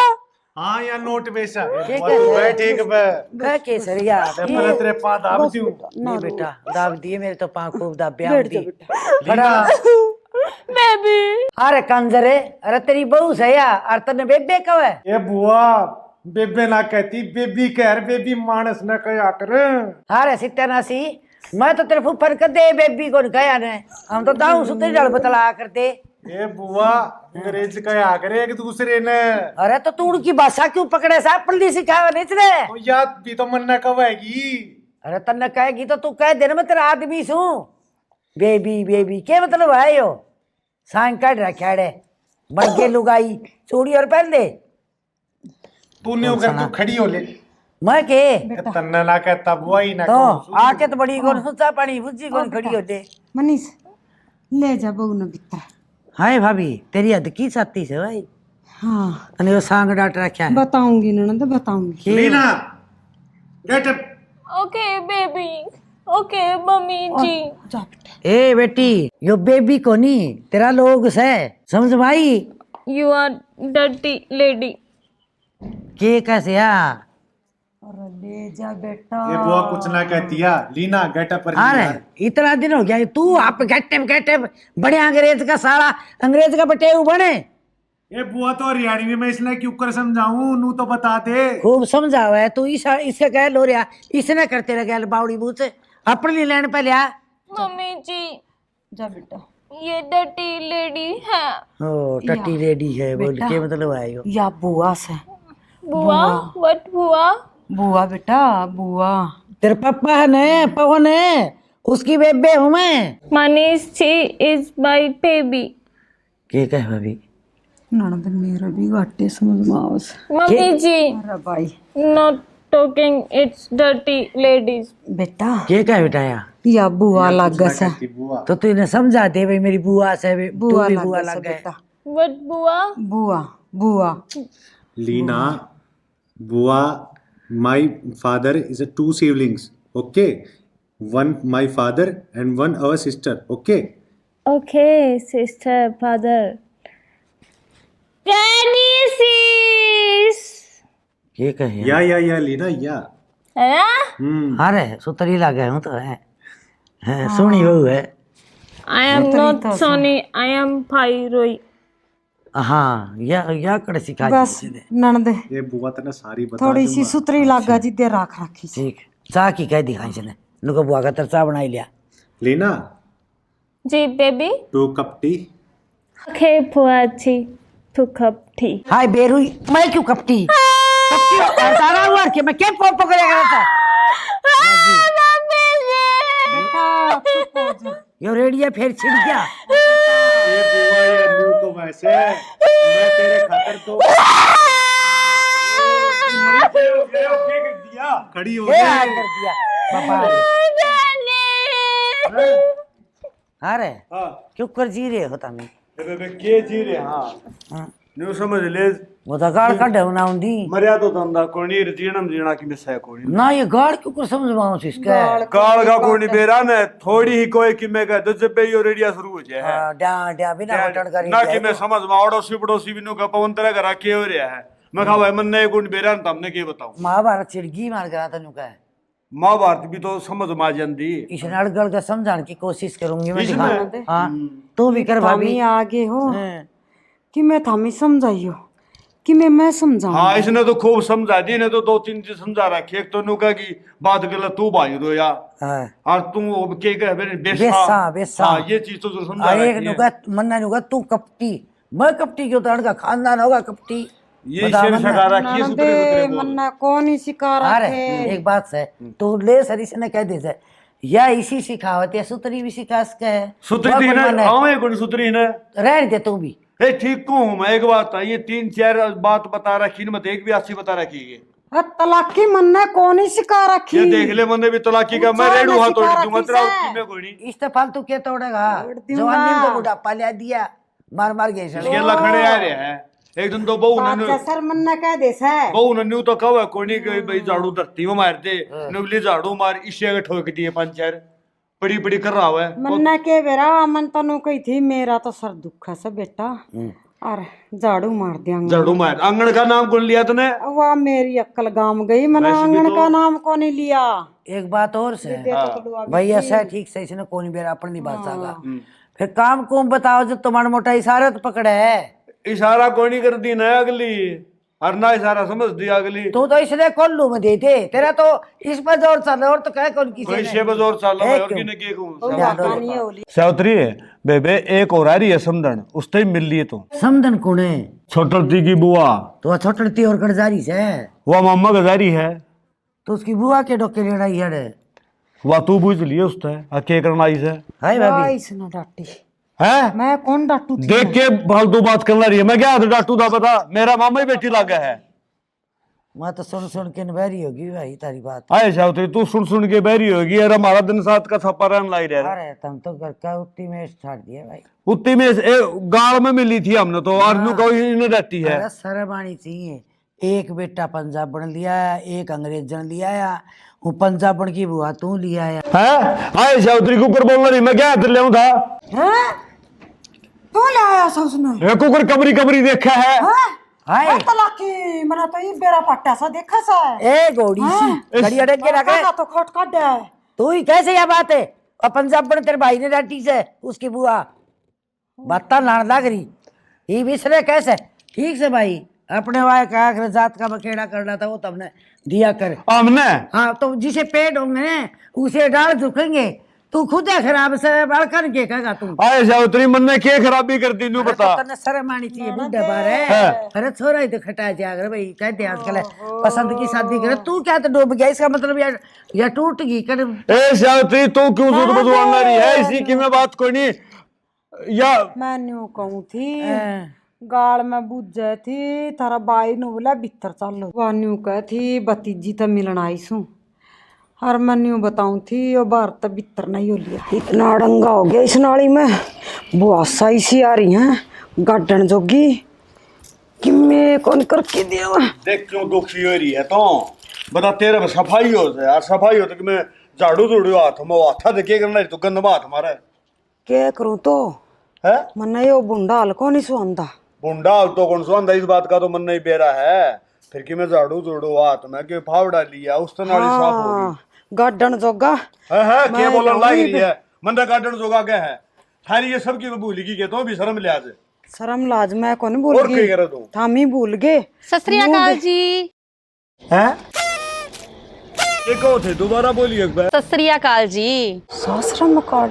हाँ या नोट बेचा ठीक है ठीक है। क्या केसरिया तेरे तेरे पा दाब दूं। नहीं बेटा दाब दिए मेरे तो पाँव खूब दाब ब्याह दी लीना बेबी। अरे कंजरे, अरे तेरी बहू से या और तने बेबे कब है। ये बुआ बेबे ना कहती, बेबी कह रही, बेबी मानस न कया कर। अरे सित्यानासी मैं तो तेरे फुफर कर दे बेबी को कहा ने, हम तो दाऊ सुतरी डाल बतला करते। ये बुआ अंग्रेज कया करे एक दूसरे ने। अरे तो तू उनकी भाषा क्यों पकड़े साहब, पल्ली सिखावे नहीं रे। तो याद भी तो मन न कहेगी। अरे तन्ने कहेगी तो तू कह दे मैं तेरा आदमी सू। बेबी बेबी के मतलब है यो सांग काट रखा है बड़के लुगाई चूड़ी और पहन दे। तू नहीं कर, तू खड़ी हो ले। मैं के तन्ना ना कहता बुआ ही ना तो कहूं। आके तो बड़ी कौन सुचा पानी बुझी कौन खड़ी हो दे। मनीष ले जा बहू न भीतर। हाय भाभी तेरी हद की छाती से भाई। हाँ तने वो सांग डाट रखा है। बताऊंगी ननद बताऊंगी। Leena get up. Okay baby, okay mummy ji. जा बेटा ए बेटी यो बेबी को नहीं तेरा लोग से समझ भाई। You are dirty lady। के कैसे या अरे ले जा बेटा। ये बुआ कुछ ना कहती है। Leena get up. अरे इतना दिन हो गया तू आप गट्टे बड़े अंग्रेज का साला अंग्रेज का बटेऊ बने। ये बुआ तो हरियाणवी में इसने क्यों कर समझाऊं, नू तो बता दे। खूब समझावा है तू इसके कह लो रहा इसने करते रह बावड़ी बूथ अपनी लैंड पे लिया। मम्मी जी जा बेटा ये डर्टी लेडी है। ओ टट्टी रेडी है बोल के मतलब आयो या बुआ से। बुआ, व्हाट बुआ? बुआ बेटा बुआ। तेरे पापा है ने पवन है उसकी बेबे हूँ मैं। Manish ji is my baby. के कह भाभी ननद मेरा भी घाटे समझ में आवस। मम्मी जी अरे भाई not talking, it's dirty ladies. बेटा के कह बेटाया या बुआ लग से। बुआ तो तू इन्हें समझा दे भाई मेरी बुआ से तू बुआ भी लग बुआ से लग गए। बेटा। व्हाट बुआ? बुआ बुआ। लीना बुआ, my father is a two siblings, okay, one my father and one hour sister, okay. Okay, sister, father. Genesis. ये कहे या लीना या। है ना? अरे सुतरी लगे हूँ तो है सुनी हो है। I am not Sony. I am Pyroi. हाँ या कर सिखा बस ननदे ये बुआ तने सारी बता थोड़ी सी सुतरी लागा जी दे राख राखी से। ठीक चाह की कह दिखाई चले नुको बुआ का तरचा बनाई लिया। लीना, जी baby. 2 cup tea। Okay, Puachi. 2 cup tea. हाय बेरुई मैं क्यों कपटी कपटी सारा हुआ कि मैं क्या पोप पकड़ेगा था यो रेडियो फिर छिड़ गया। ये बुआ ये न्यू को वैसे मैं तेरे खातर तो खड़ी हो ये गई। कर दिया पापा अरे हाँ क्यों कर जी रहे हो तमी बे के जी रे हाँ न्यू समझ ले वो तो गाड़ का ढवना उंडी मर्या तो धंधा कोनी जीणम जीणा की मिस है कोनी ना ये गाड़ क्यों कर समझवाओ इसका काल का कोनी बेरा ने थोड़ी ही कोई कि मैं कह जब पे यो रेडिया शुरू हो जाए है डा डा बिना बटन करी ना कि मैं समझ में अड़ोसी पड़ोसी बिनु का पवन तरह का रखे हो रहा है मैं कहा भाई मन ने कोनी बेरा ने हमने के बताऊं महाभारत चिड़गी मार करा तनु का महाभारत भी तो समझ में आ जाती इस अड़गड़ का समझाने की कोशिश करूंगी मैं इसमें? दिखा हाँ तू भी कर भाभी थामी आगे हो हाँ। कि मैं थामी समझाइयो कि मैं समझाऊं। हाँ इसने तो खूब समझा दी ने तो 2-3 चीज समझा रखी एक तो नुका की बात गलत तू भाई रो या हाँ। और तुम वो के कह बेसा बेसा हाँ ये चीज तो समझा अरे एक रखी है नुका मन्ना नुका तू कपटी मैं कपटी क्यों तो का खानदान होगा कपटी ये बता शेर मन्ना। सका रखी है सुतरे सुतरे बोल मन्ना कौन ही सिखा अरे रखे। एक बात है तू ले सरी से न कह दे से या इसी सिखावत या सुतरी भी सिखा सके है सुतरी थी ना हाँ एक गुण सुतरी ने रहने दे तू भी ए ठीक को हूँ मैं एक बात है ये 3-4 बात बता रखी न मत एक भी अच्छी बता रखी है तलाकी मन्ना कौन ही सिखा रखी। ये देख ले मैंने भी तलाकी का मैं रेडू हाथ तोड़ दूंगा तेरा उसकी में कोई नहीं इस तो फालतू के तोड़ेगा जवानी को बुढ़ापा लिया दिया मार मार गए इसके लखड़े आ रहे हैं एक दिन तो बहू ने सर मन्ना कह दे से बहू ने न्यू तो कहा कोई नहीं कि भाई झाड़ू धरती में मारते नुगली झाड़ू मार इसे के ठोक दिए 5-4 बड़ी बड़ी कर रहा है मन्ना के बेरा मन तनु कही थी मेरा तो सर दुख है सब बेटा और झाड़ू मार दिया झाड़ू मार आंगन का नाम कौन लिया तूने वाह मेरी अक्ल गाम गई मैंने आंगन का नाम कौन ही लिया। एक बात और से भाई ऐसा ठीक से इसने कौन बेरा अपन नहीं बात सागा फिर काम को बताओ जो तुम्हारा मोटा इशारा तो पकड़े है इशारा कोई नहीं कर दी ना अगली और ना इशारा समझ दिया अगली तू तो इसने कोल्लू में दे दे तेरा तो इस पर जोर चल और तो कह कौन किसी कोई ने शेब जोर चाल है और क्यों? किने के ध्यान दो। सावत्री है बेबे एक और आ रही है समदन उससे मिल लिए तू समदन कौन है छोटलती की बुआ तो छोटलती और कड़जारी से वो मम्मा गजारी है तो उसकी बुआ के डोके लड़ाई है वह तू पूछ लिए उससे के करना आई से हाय भाभी इसने डांटी है मैं कौन डांटू थी देख के फालतू बात करना रही है मैं क्या डाटू था पता मेरा मामा ही बेटी लागा है मैं तो सुन सुन के बहरी होगी भाई तारी बात आए सावत्री तू सुन के बहरी होगी और हमारा दिन साथ का छपा रहन लाई रहा अरे तुम तो घर का उतनी में छाड़ दिया भाई उतनी में गांव में मिली थी हमने तो और न्यू कोई नहीं रहती है अरे शर्म आनी चाहिए एक बेटा पंजाब बन लिया एक अंग्रेजन लिया वो पंजाब की बुआ तू लिया है आए सावत्री कुकर बोलना नहीं मैं क्या हाथ ले था तू लाया सा उसने ये कुकर कमरी कमरी देखा है हाय तलाकी मैंने तो ये बेरा पट्टा सा देखा सा ए गोड़ी सी घड़ी अटक के रखे तो खोट काट दे तू ही कैसे यह बात है और पंजाब बन तेरे भाई ने डांटी से उसकी बुआ बत्ता लाड़ लग रही ये बिसरे कैसे ठीक से भाई अपने वाय का जात का बखेड़ा करना था वो तुमने दिया कर हमने हाँ तो जिसे पेड़ होंगे उसे डाल झुकेंगे तू खुद है खराब से बाल करके कहेगा तू आए सावत्री मन ने क्या खराबी कर दी नू बता तने शर्म आनी चाहिए बुढ़े बारे अरे छोरा ही तो खटा जाकर भाई कहते आजकल पसंद की शादी करे तू क्या तो डूब गया इसका मतलब या टूट गई कर ए सावत्री तू क्यों झूठ बजवाना रही है इसी की मैं बात कोई नहीं या मैं न्यू कहूँ थी गाल में बुझे थी थारा बाई नु बोला भीतर चलो वह न्यू कह थी भतीजी तो मिलन आई सू और मैं न्यू बताऊँ थी वो बाहर तो भीतर नहीं हो लिया इतना अड़ंगा हो गया इस नाली में बुआ सही सी आ रही हैं गार्डन जोगी कि मैं कौन करके दिया देख क्यों दुखी हो रही है तो बता तेरे में सफाई हो जाए यार सफाई हो तो कि मैं झाड़ू झूड़ू हाथ में हाथा देखे करना तो गंद में हाथ मारा क्या करूं तो है मन्ना यो बुंडा हाल को नहीं सुनता। बुंडा हाल तो कौन सुनता, इस बात का तो मन नहीं बेरा है। फिर कि मैं झाड़ू झूड़ू हाथ में के फावड़ा लिया उस तरह साफ होगी गार्डन जोगा है क्या मैं बोलने लग जाऊंगी रही है। मंदा गार्डन जोगा क्या है थारी ये सब की मैं भूल गई तो भी शर्म लिहाज शर्म लाज मैं को नहीं भूल और क्या गई करे तू हम ही भूल गए। सत श्री अकाल जी। हैं ये कहो थे दोबारा बोलिए एक बार। सत श्री अकाल जी। सासरम काल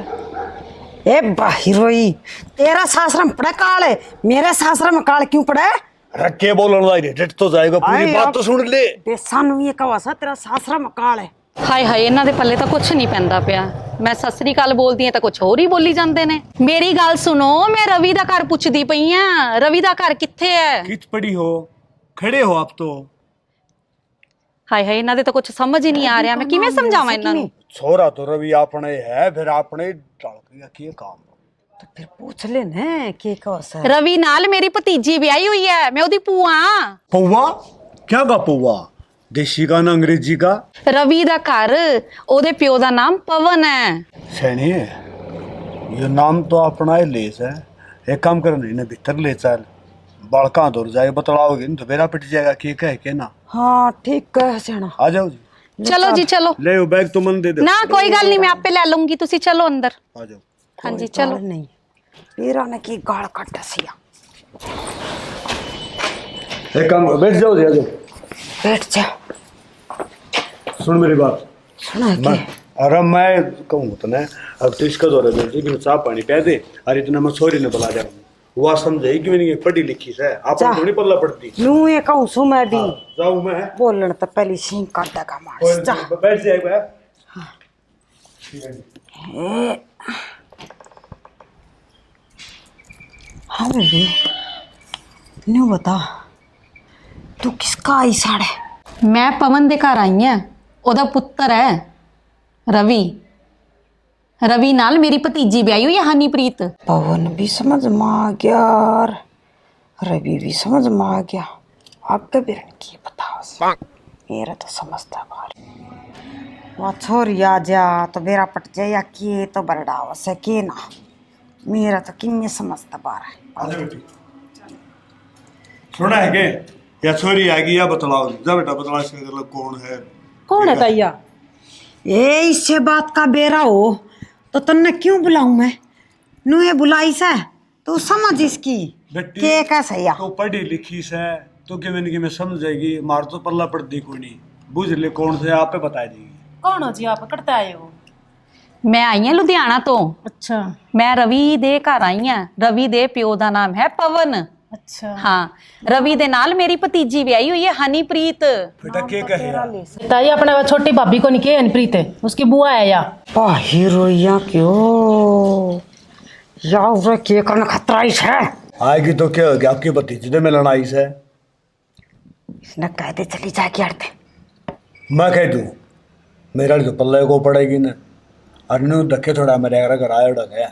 ए बाहिरोई तेरा सासरम पड़ा काल है मेरे सासरम काल क्यों पड़ा है। अरे क्या बोलने लग रही है तो जाएगा पूरी अरे बात आप- तो सुन ले। ਸਾਨੂੰ ਇਹ ਕਵਾ ਸਾ ਤੇਰਾ ਸਾਸਰਾ ਮਕਾਲ ਹੈ। ਹਾਏ ਹਾਏ ਇਹਨਾਂ ਦੇ ਪੱਲੇ ਤਾਂ ਕੁਝ ਨਹੀਂ ਪੈਂਦਾ ਪਿਆ। ਮੈਂ ਸਤਿ ਸ੍ਰੀ ਅਕਾਲ ਬੋਲਦੀ ਆ ਤਾਂ ਕੁਝ ਹੋਰ ਹੀ ਬੋਲੀ ਜਾਂਦੇ ਨੇ। ਮੇਰੀ ਗੱਲ ਸੁਣੋ, ਮੈਂ ਰਵੀ ਦਾ ਘਰ ਪੁੱਛਦੀ ਪਈ ਆ। ਰਵੀ ਦਾ ਘਰ ਕਿੱਥੇ ਹੈ? कित पड़ी हो खड़े हो आप तो ਹਾਏ ਹਾਏ ਇਹਨਾਂ ਦੇ ਤਾਂ ਕੁਝ ਸਮਝ ਹੀ ਨਹੀਂ ਆ ਰਿਹਾ। ਮੈਂ ਕਿਵੇਂ ਸਮਝਾਵਾਂ ਇਹਨਾਂ ਨੂੰ? छोरा तो रवि अपने है फिर अपने डाल के काम तो फिर पूछ ले ना के कवा सा ਰਵੀ ਨਾਲ ਮੇਰੀ ਭਤੀਜੀ ਵਿਆਹੀ ਹੋਈ ਹੈ। ਮੈਂ ਉਹਦੀ ਭੂਆ ਆ। पौवा क्या गा पौवा देसी का ना अंग्रेजी का ਰਵੀ ਦਾ ਘਰ, ਉਹਦੇ ਪਿਓ ਦਾ ਨਾਮ ਪਵਨ ਹੈ। सैनी ये नाम तो अपना ही लेस है। एक काम करना इन्हें भीतर ले चल बालका दूर जाए बतलाओगे नहीं तो बेरा पिट जाएगा के कह के ना। हाँ ठीक है सियाना आ जाओ जी ਚਲੋ ਜੀ ਚਲੋ। ले वो बैग तो मन दे दे ਨਾ ਕੋਈ ਗੱਲ ਨਹੀਂ, ਮੈਂ ਆਪੇ ਲੈ ਲੂੰਗੀ। ਤੁਸੀਂ ਚਲੋ ਅੰਦਰ। आ जाओ ਹਾਂਜੀ ਚਲੋ। गाल नहीं मेरा ने की गाल काट सिया एक काम बैठ जाओ जी आ जाओ बैठ जा सुन मेरी बात सुना मैं के अरे मैं कहूँ तो ना अब तो इसका दौरा दे कि चाह पानी पै दे अरे इतना मैं छोरी ने बुला जाऊँ वह समझेगी कि मैंने पढ़ी लिखी है आप जा। थोड़ी पल्ला पड़ती नू ये कहूं सु मैं भी जाऊँ मैं बोलन तो पहली सिंह काट देगा मार जा बैठ जाएगा हाँ बेबी न्यू बता तू किसका आई साड़े ਮੈਂ ਪਵਨ ਦੇ ਘਰ ਆਈ ਹਾਂ। ਉਹਦਾ ਪੁੱਤਰ ਹੈ ਰਵੀ। ਰਵੀ ਨਾਲ ਮੇਰੀ ਭਤੀਜੀ ਵਿਆਹੀ ਹੋਈ ਹੈ ਹਨੀਪ੍ਰੀਤ। पवन भी समझ में आ गया और रवि भी समझ में आ गया आपका बिरन की बताओ मेरा तो समझता बार वह छोरी आ जा तो मेरा पट जाए या के तो बरड़ा से के ना मेरा तो किन्ने समझता बार है आ जाओ बेटी सुना है के या छोरी आएगी या बतलाओ जा बेटा बतला इसका मतलब कौन है कौन है तैया ए इससे बात का बेरा हो तो तन्ने क्यों बुलाऊं मैं नू ये बुलाई से तू समझ इसकी बेटी के कैसा या तो पढ़ी लिखी से तो कि मैंने कि मैं समझ जाएगी मार तो पल्ला पड़ती कोई नहीं बुझ ले कौन से आप पे बता देगी। कौन हो जी आप करते आए हो? ਮੈਂ ਆਈ ਹਾਂ ਲੁਧਿਆਣਾ ਤੋਂ। अच्छा ਮੈਂ ਰਵੀ ਦੇ ਘਰ ਆਈ ਹਾਂ। ਰਵੀ ਦੇ ਪਿਓ ਦਾ ਨਾਮ ਹੈ ਪਵਨ। अच्छा ਹਾਂ, ਰਵੀ ਦੇ ਨਾਲ ਮੇਰੀ ਭਤੀਜੀ ਵਿਆਹੀ ਹੋਈ ਹੈ ਹਨੀਪ੍ਰੀਤ। बेटा के कहेगा ताई अपने वो छोटी भाभी को निके अनप्रीत है उसकी बुआ है या बाहिरोया क्यों या उरे के करना खतरा ही है आएगी तो क्या होगी आपकी भतीजे में लड़ाई से इसने कहते चली जाएगी आरते मैं कह दूँ मेरा तो पल्ले को पड़ेगी ना अनु धक्के थोड़ा मेरे घर आया उड़ा गया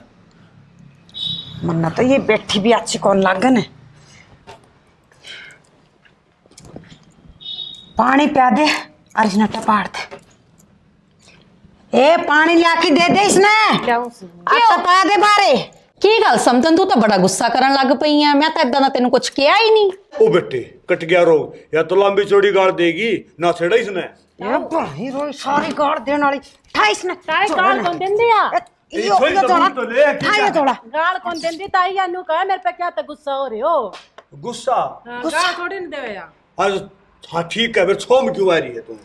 मन्ना तो ये बैठी भी अच्छी कौन लागन है पानी प्या दे और इसने टपाड़ दे ए पानी लाके दे दे इसने अच्छा पा दे बारे ਕੀ ਗੱਲ ਸਮਝਣ, ਤੂੰ ਤਾਂ ਬੜਾ ਗੁੱਸਾ ਕਰਨ ਲੱਗ ਪਈ ਆ। ਮੈਂ ਤਾਂ ਇਦਾਂ ਦਾ ਤੈਨੂੰ ਕੁਝ ਕਿਹਾ ਹੀ ਨਹੀਂ। ओ बेटे कट गया रोग या तो लंबी चौड़ी गाड़ देगी ना छेड़ा इसने ये बाहिरो सारी गाड़ देने वाली ठा इसने ताई गाल कौन देंदी या यो थोड़ी यो तो थोड़ा दूर तो ले, ठा ये थोड़ा गाल कौन देंदी ताई या नु कहा मेरे पे क्या तो गुस्सा हो रहे हो? गुस्सा गाल थोड़ी नहीं देवे या आज हाँ ठीक है फिर छोम क्यों आ रही है तुम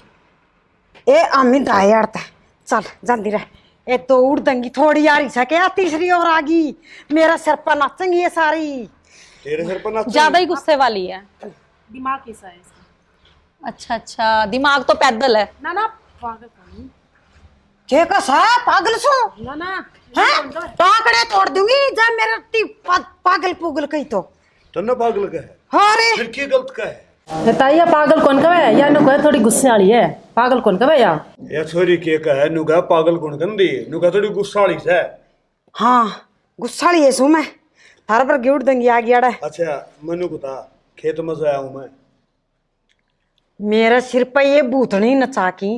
ए आमी दाई अड़ता चल जल्दी रह ए तो उड़ दंगी थोड़ी आ रही सके आ तीसरी और आ गई मेरा सिर पर नाचेंगी ये सारी तेरे सिर पर ना ਜ਼ਿਆਦਾ ਹੀ ਗੁੱਸੇ ਵਾਲੀ ਹੈ। दिमाग कैसा है इसका? ਅੱਛਾ ਅੱਛਾ, ਦਿਮਾਗ ਤੋਂ ਪੈਦਲ ਹੈ। ना ना पागल कौन? के का सा पागल सो ना ना हैं टाकड़े तोड़ दूंगी जब मेरा पागल पुगल कही तो तन्ना पागल का है अरे फिर क्या गलत का है ए ताई या पागल कौन कहे या नु कहे थोड़ी गुस्से वाली है पागल कौन कहे या या छोरी के का है नुगा पागल कौन गंदी नुगा थोड़ी गुस्साली से हाँ गुस्सा लिए सू मैं थार पर गिउड़ दंगी आ गया डे अच्छा मनु बता खेत में से आया हूं मैं मेरे सिर पर ये भूतनी नचा की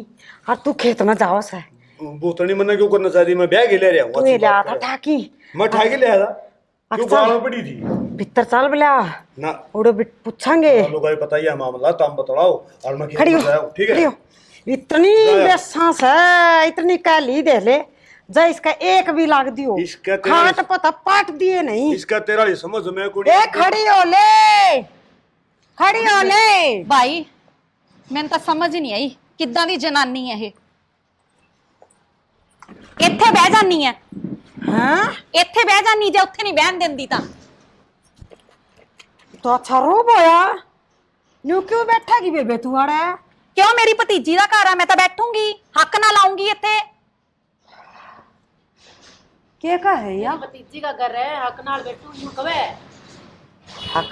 और तू खेत में जाओ से भूतनी मना क्यों करना चाहती, मैं बैग ही ले रहा हूँ। तू ये लिया था ठाकी मैं ठाकी ले आया था, क्यों अच्छा। गाँव में पड़ी थी भीतर चल बोला ना। उड़ो पूछांगे लोग पता ही है मामला, तुम बताओ और मैं खड़ी हो ठीक खड़ी है। हो। इतनी बेसांस है, इतनी कैली दे ले जा, इसका एक भी लाग दियो इसका तेरा- खाट पता पाट दिए नहीं। इसका तेरा ही समझ में कुड़ी। ए खड़ी हो ले, खड़ी हो ले। ਭਾਈ ਮੈਨੂੰ ਤਾਂ ਸਮਝ ਨਹੀਂ ਆਈ ਕਿੱਦਾਂ ਦੀ ਜਨਾਨੀ ਹੈ ਇਹ। ਇੱਥੇ ਬਹਿ ਜਾਨੀ ਹੈ, हाँ ਇੱਥੇ ਬਹਿ ਜਾਨੀ, ਜੇ ਉੱਥੇ ਨਹੀਂ ਬਹਿਣ ਦਿੰਦੀ ਤਾਂ। तो अच्छा रूप होया, न्यू क्यों बैठेगी बेबे तू आड़े? ਕਿਉਂ, ਮੇਰੀ ਭਤੀਜੀ ਦਾ ਘਰ ਆ, ਮੈਂ ਤਾਂ ਬੈਠੂੰਗੀ, ਹੱਕ ਨਾਲ ਆਉਂਗੀ ਇੱਥੇ। क्या का है या भतीजी का घर है, हक नाल बैठू यूं कवे। हक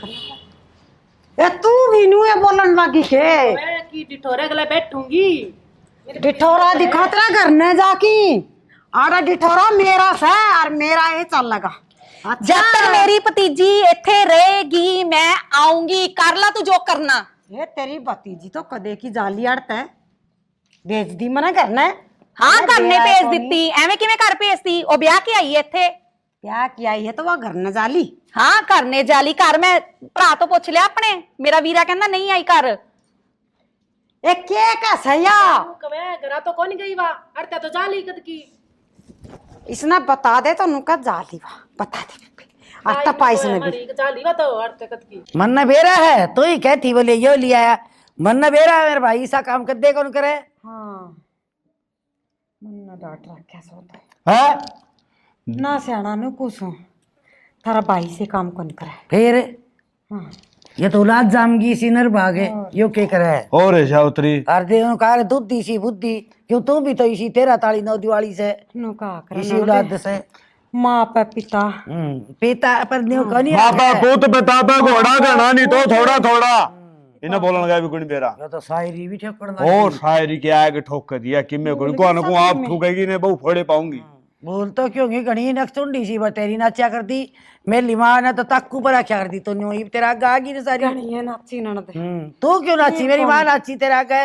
ए तू भी न्यू ये बोलन लगी के मैं की डिठोरे गले बैठूंगी। डिठोरा दिखातरा करने जाकी आड़ा डिठोरा मेरा से और मेरा ये चल लगा। ਜਦ ਤੱਕ ਮੇਰੀ ਭਤੀਜੀ ਇੱਥੇ ਰਹੇਗੀ ਮੈਂ ਆਉਂਗੀ, ਕਰ ਲਾ ਤੂੰ ਜੋ ਕਰਨਾ। ये तेरी भतीजी तो कदे की जाली अड़ता है, भेज दी मना करना है। ਹਾਂ मैं ਘਰ ਨੇ बेड़ा ਭੇਜ को नहीं। ਦਿੱਤੀ, ਐਵੇਂ ਕਿਵੇਂ ਘਰ ਭੇਜਤੀ, ਉਹ ਵਿਆਹ ਕੇ ਆਈ ਹੈ ਇੱਥੇ। क्या किया ये तो वह घर न जाली। ਹਾਂ ਘਰ ਨੇ ਜਾਲੀ, ਘਰ ਮੈਂ ਭਰਾ ਤੋਂ ਪੁੱਛ ਲਿਆ ਆਪਣੇ, ਮੇਰਾ ਵੀਰਾ ਕਹਿੰਦਾ ਨਹੀਂ ਆਈ ਘਰ। ए के का सया यूं कवे घरा तो कोनी गई वा, अड़ता तो जाली कद की। इसने बता दे तो नुका जाली वा बता दे आज तो पाइस में भी हमारी जाली वा तो अड़ते कद की। मन्ना बेरा है तो ही कहती बोले यो लिया है। मन्ना बेरा है मेरे भाई, ऐसा काम कर दे कौन करे। हाँ मन्ना डांट रखा सोता है ना सियाना नु कुछ थारा भाई से काम कौन करे। फिर हाँ ये तो औलाद जामगी सिनर भागे, यो के करे और है शाउत्री कर दे कार दूधी सी बुद्धि, क्यों तू भी तो इसी 13 ताली 9 दिवाली से नु का करे इसी औलाद से। माँ पे पिता पिता पर न्यू कौन पापा पुत बतापा घोड़ा घना नहीं तो थोड़ा थोड़ा इन्हें बोलन लगा भी कोई बेरा। यो तो शायरी भी ठोकड़ और शायरी क्या है कि ठोक दिया कि मैं कोई को को आप ठोकेगी ने बहु फोड़े पाऊंगी। बोल तो क्यों नहीं घनी नक्सुंडी सी बतेरी नाचा करती, मेरी माँ ने तो तक्कू पर आख्या करती, तो न्यू ही तेरा आगे आगी ने सारी। घनी है नाची ननद तू क्यों नाची, मेरी माँ नाची तेरा आगे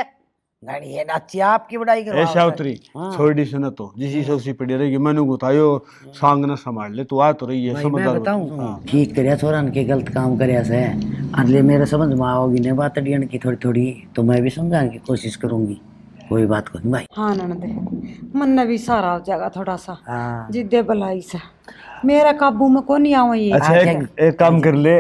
घनी है नाची, आपकी बड़ाई करो। ऐसा उतरी छोड़ी सुन तो जिसी से उसी पड़ी रहेगी मैंने बतायो सांग न संभाल ले तू आ तो रही है मैं समझदार बताऊं ठीक करया छोरा के गलत काम करया से अगले मेरे समझ में आओगी ने बात डियन की थोड़ी थोड़ी, तो मैं भी समझाने की कोशिश करूंगी, कोई बात को नहीं भाई। हाँ ननद मन ने भी सारा हो जाएगा थोड़ा सा हाँ जिद्दे भलाई से मेरा काबू में को नहीं आवा ये। अच्छा एक काम कर ले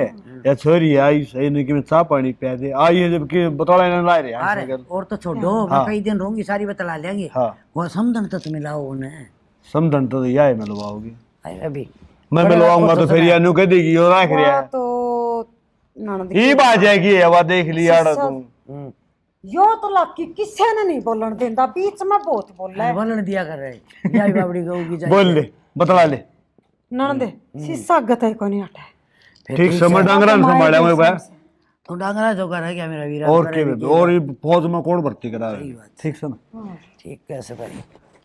या छोरी आई सही नहीं कि मैं चाह पानी पिया दे आई है जबकि बतौड़ा ना ला रहे हैं अरे और तो छोड़ो मैं कई दिन रहूंगी, सारी बतला लेंगे। हाँ वो समझन तो तुम्हें लाओ उन्हें समझन तो यह है मैं लवाओगी अभी मैं लवाऊंगा तो फिर यानू कह देगी और रख रहा है तो ननद ये बात है कि हवा देख लिया तू यो तो लाकी किसी ने नहीं बोलन देंदा, बीच में बहुत बोल है। बोलन दिया कर रहे जाई बाबड़ी गऊ की जाई बोल ले बतला ले ननद शीशा गते को नहीं हटा ठीक समझ डांगरा संभाले हुए बा तो डांगरा जो कर है क्या मेरा वीरा और के और ये फौज में कौन भर्ती करा रहा है ठीक से ना ठीक कैसे भाई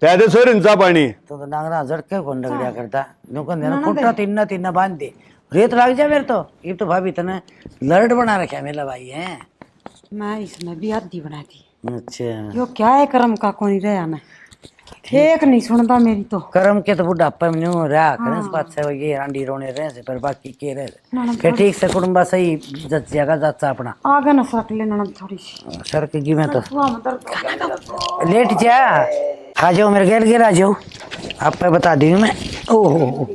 पैदे सोर इंसा पानी तो डांगरा झटके कौन डगड़िया करता नुकन देना कुट्टा तीन बांध दे, रेत लग जा मेरे तो ये तो भाभी तने लड़ बना रखा मेरा भाई है। मैं इसने भी आधी बना दी। अच्छा यो क्या है कर्म का कोनी रहा मैं एक नहीं सुनता मेरी तो। कर्म के तो बुढ़ापा में न्यू रहा करने बात से ये रांडी रोने रहे से पर बाकी के रहे के ठीक से कुटुंबा सही जच जाएगा जाचा अपना आगे न सट ले ननद थोड़ी सी सर की मैं तो हुआ मत दर्द लेट जा आ जाओ मेरे घेर आ जाओ, आप पे बता दी मैं। ओहो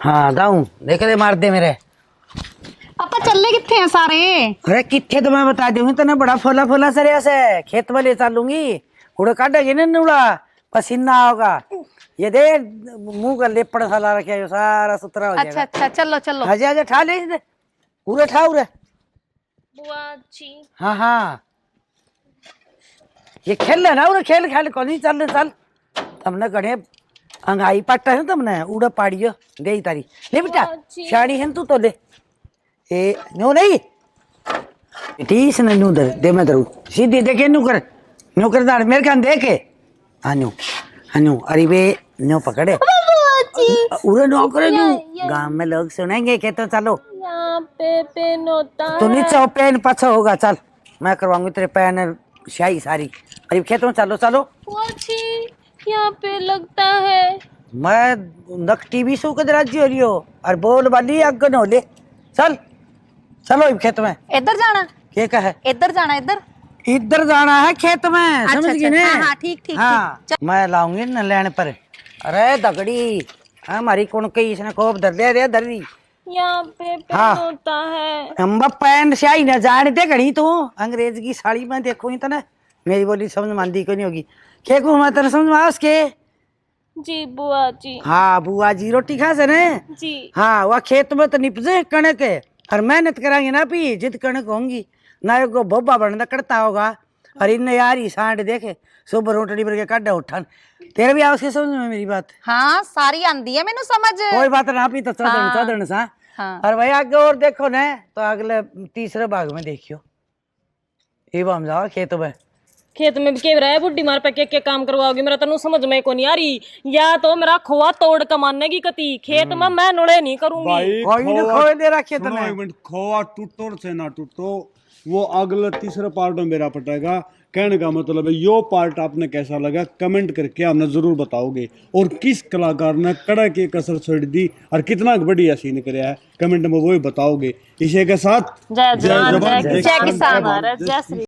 हाँ दाऊं देख ले मार दे मेरे। ਆਪਾਂ ਚੱਲੇ ਕਿੱਥੇ ਆ ਸਾਰੇ? अरे किथे तो मैं बता दूंगी तने बड़ा फोला फोला सरिया से खेत में ले चलूंगी, उड़े काटेगी ना नूड़ा पसीना होगा, ये दे मुंह का लेपड़ साला रखे जो सारा सुथरा हो अच्छा जाएगा। अच्छा चलो चलो। आजा आजा ठा ले इसे, पूरे ठा उरे। बुआ जी हाँ हाँ ये खेल ले ना उरे खेल खेल को नहीं चल चल तमने गड़े अंगाई पाटा है तमने उड़ा पाड़ियो दे तारी ले बेटा शाड़ी है तू तो ले ए नो नहीं तीस ने नू दे मैं दरू सीधी देखे नू कर दाड़ मेरे कान देखे आनु आनु अरे बे नो पकड़े उरे नो करे नू गांव में लोग सुनेंगे के तो चलो यहाँ पे पेन होता तो नीचे पेन पाछा होगा, चल मैं करवाऊंगी तेरे पेन स्याही सारी। अरे खेतों चलो चलो बुआ जी यहाँ पे लगता है। मैं नक टीवी शो के राज्य हो रही हो और बोल वाली अगन हो ले। चल चलो इब खेत में। ਇੱਧਰ ਜਾਣਾ क्या कहे ਇੱਧਰ जाना ਇੱਧਰ इधर जाना है खेत में, समझ गई ने? हाँ हाँ ठीक ठीक हाँ मैं लाऊंगी न लेने पर। अरे दगड़ी हमारी कौन कही इसने खूब धर दे रे धरी। यहाँ पे हाँ। पेन होता है। हम पैंट स्याही न जानते घड़ी तू अंग्रेज की साड़ी में देखो ही तो ना मेरी बोली समझ मानती को नहीं होगी। क्या को मैं तेरे समझ में उसके? जी बुआ जी। हाँ बुआ जी रोटी खा से ने? जी। हाँ वह खेत में तो निपजे कणक है और मेहनत करांगे ना पी जित कणक होंगी ना को बोबा बनना करता होगा। और इन यार ही सांड देखे सुबह रोटड़ी भर के काटे उठान। तेरे भी आवश्यक समझ में मेरी बात? हाँ सारी आंदी है मैनू समझ। कोई बात ना पी तो चढ़न हाँ। चढ़न सा। हाँ। और भाई आगे और देखो ना तो अगले तीसरे भाग में देखियो ये हम जाओ खेत में। खेत में भी केव रहा है बुढ़ी मार पे के काम करवाओगी मेरा तनु समझ में को नहीं आ रही। या तो मेरा खोआ तोड़ कमाने की कती खेत में मैं नोड़े नहीं करूंगी। भाई कोई ने खोए दे रहा खेत सुनो में। एक मिनट, खोआ टूटो से ना टूटो वो अगला तीसरा पार्ट में मेरा पटेगा। कहने का मतलब है यो पार्ट आपने कैसा लगा कमेंट करके हमने जरूर बताओगे। और किस कलाकार ने कड़ा की कसर छोड़ दी और कितना बढ़िया सीन कराया है कमेंट में वो ही बताओगे। इसी के साथ जय जवान जवान, जय जय किसान। भारत जय श्री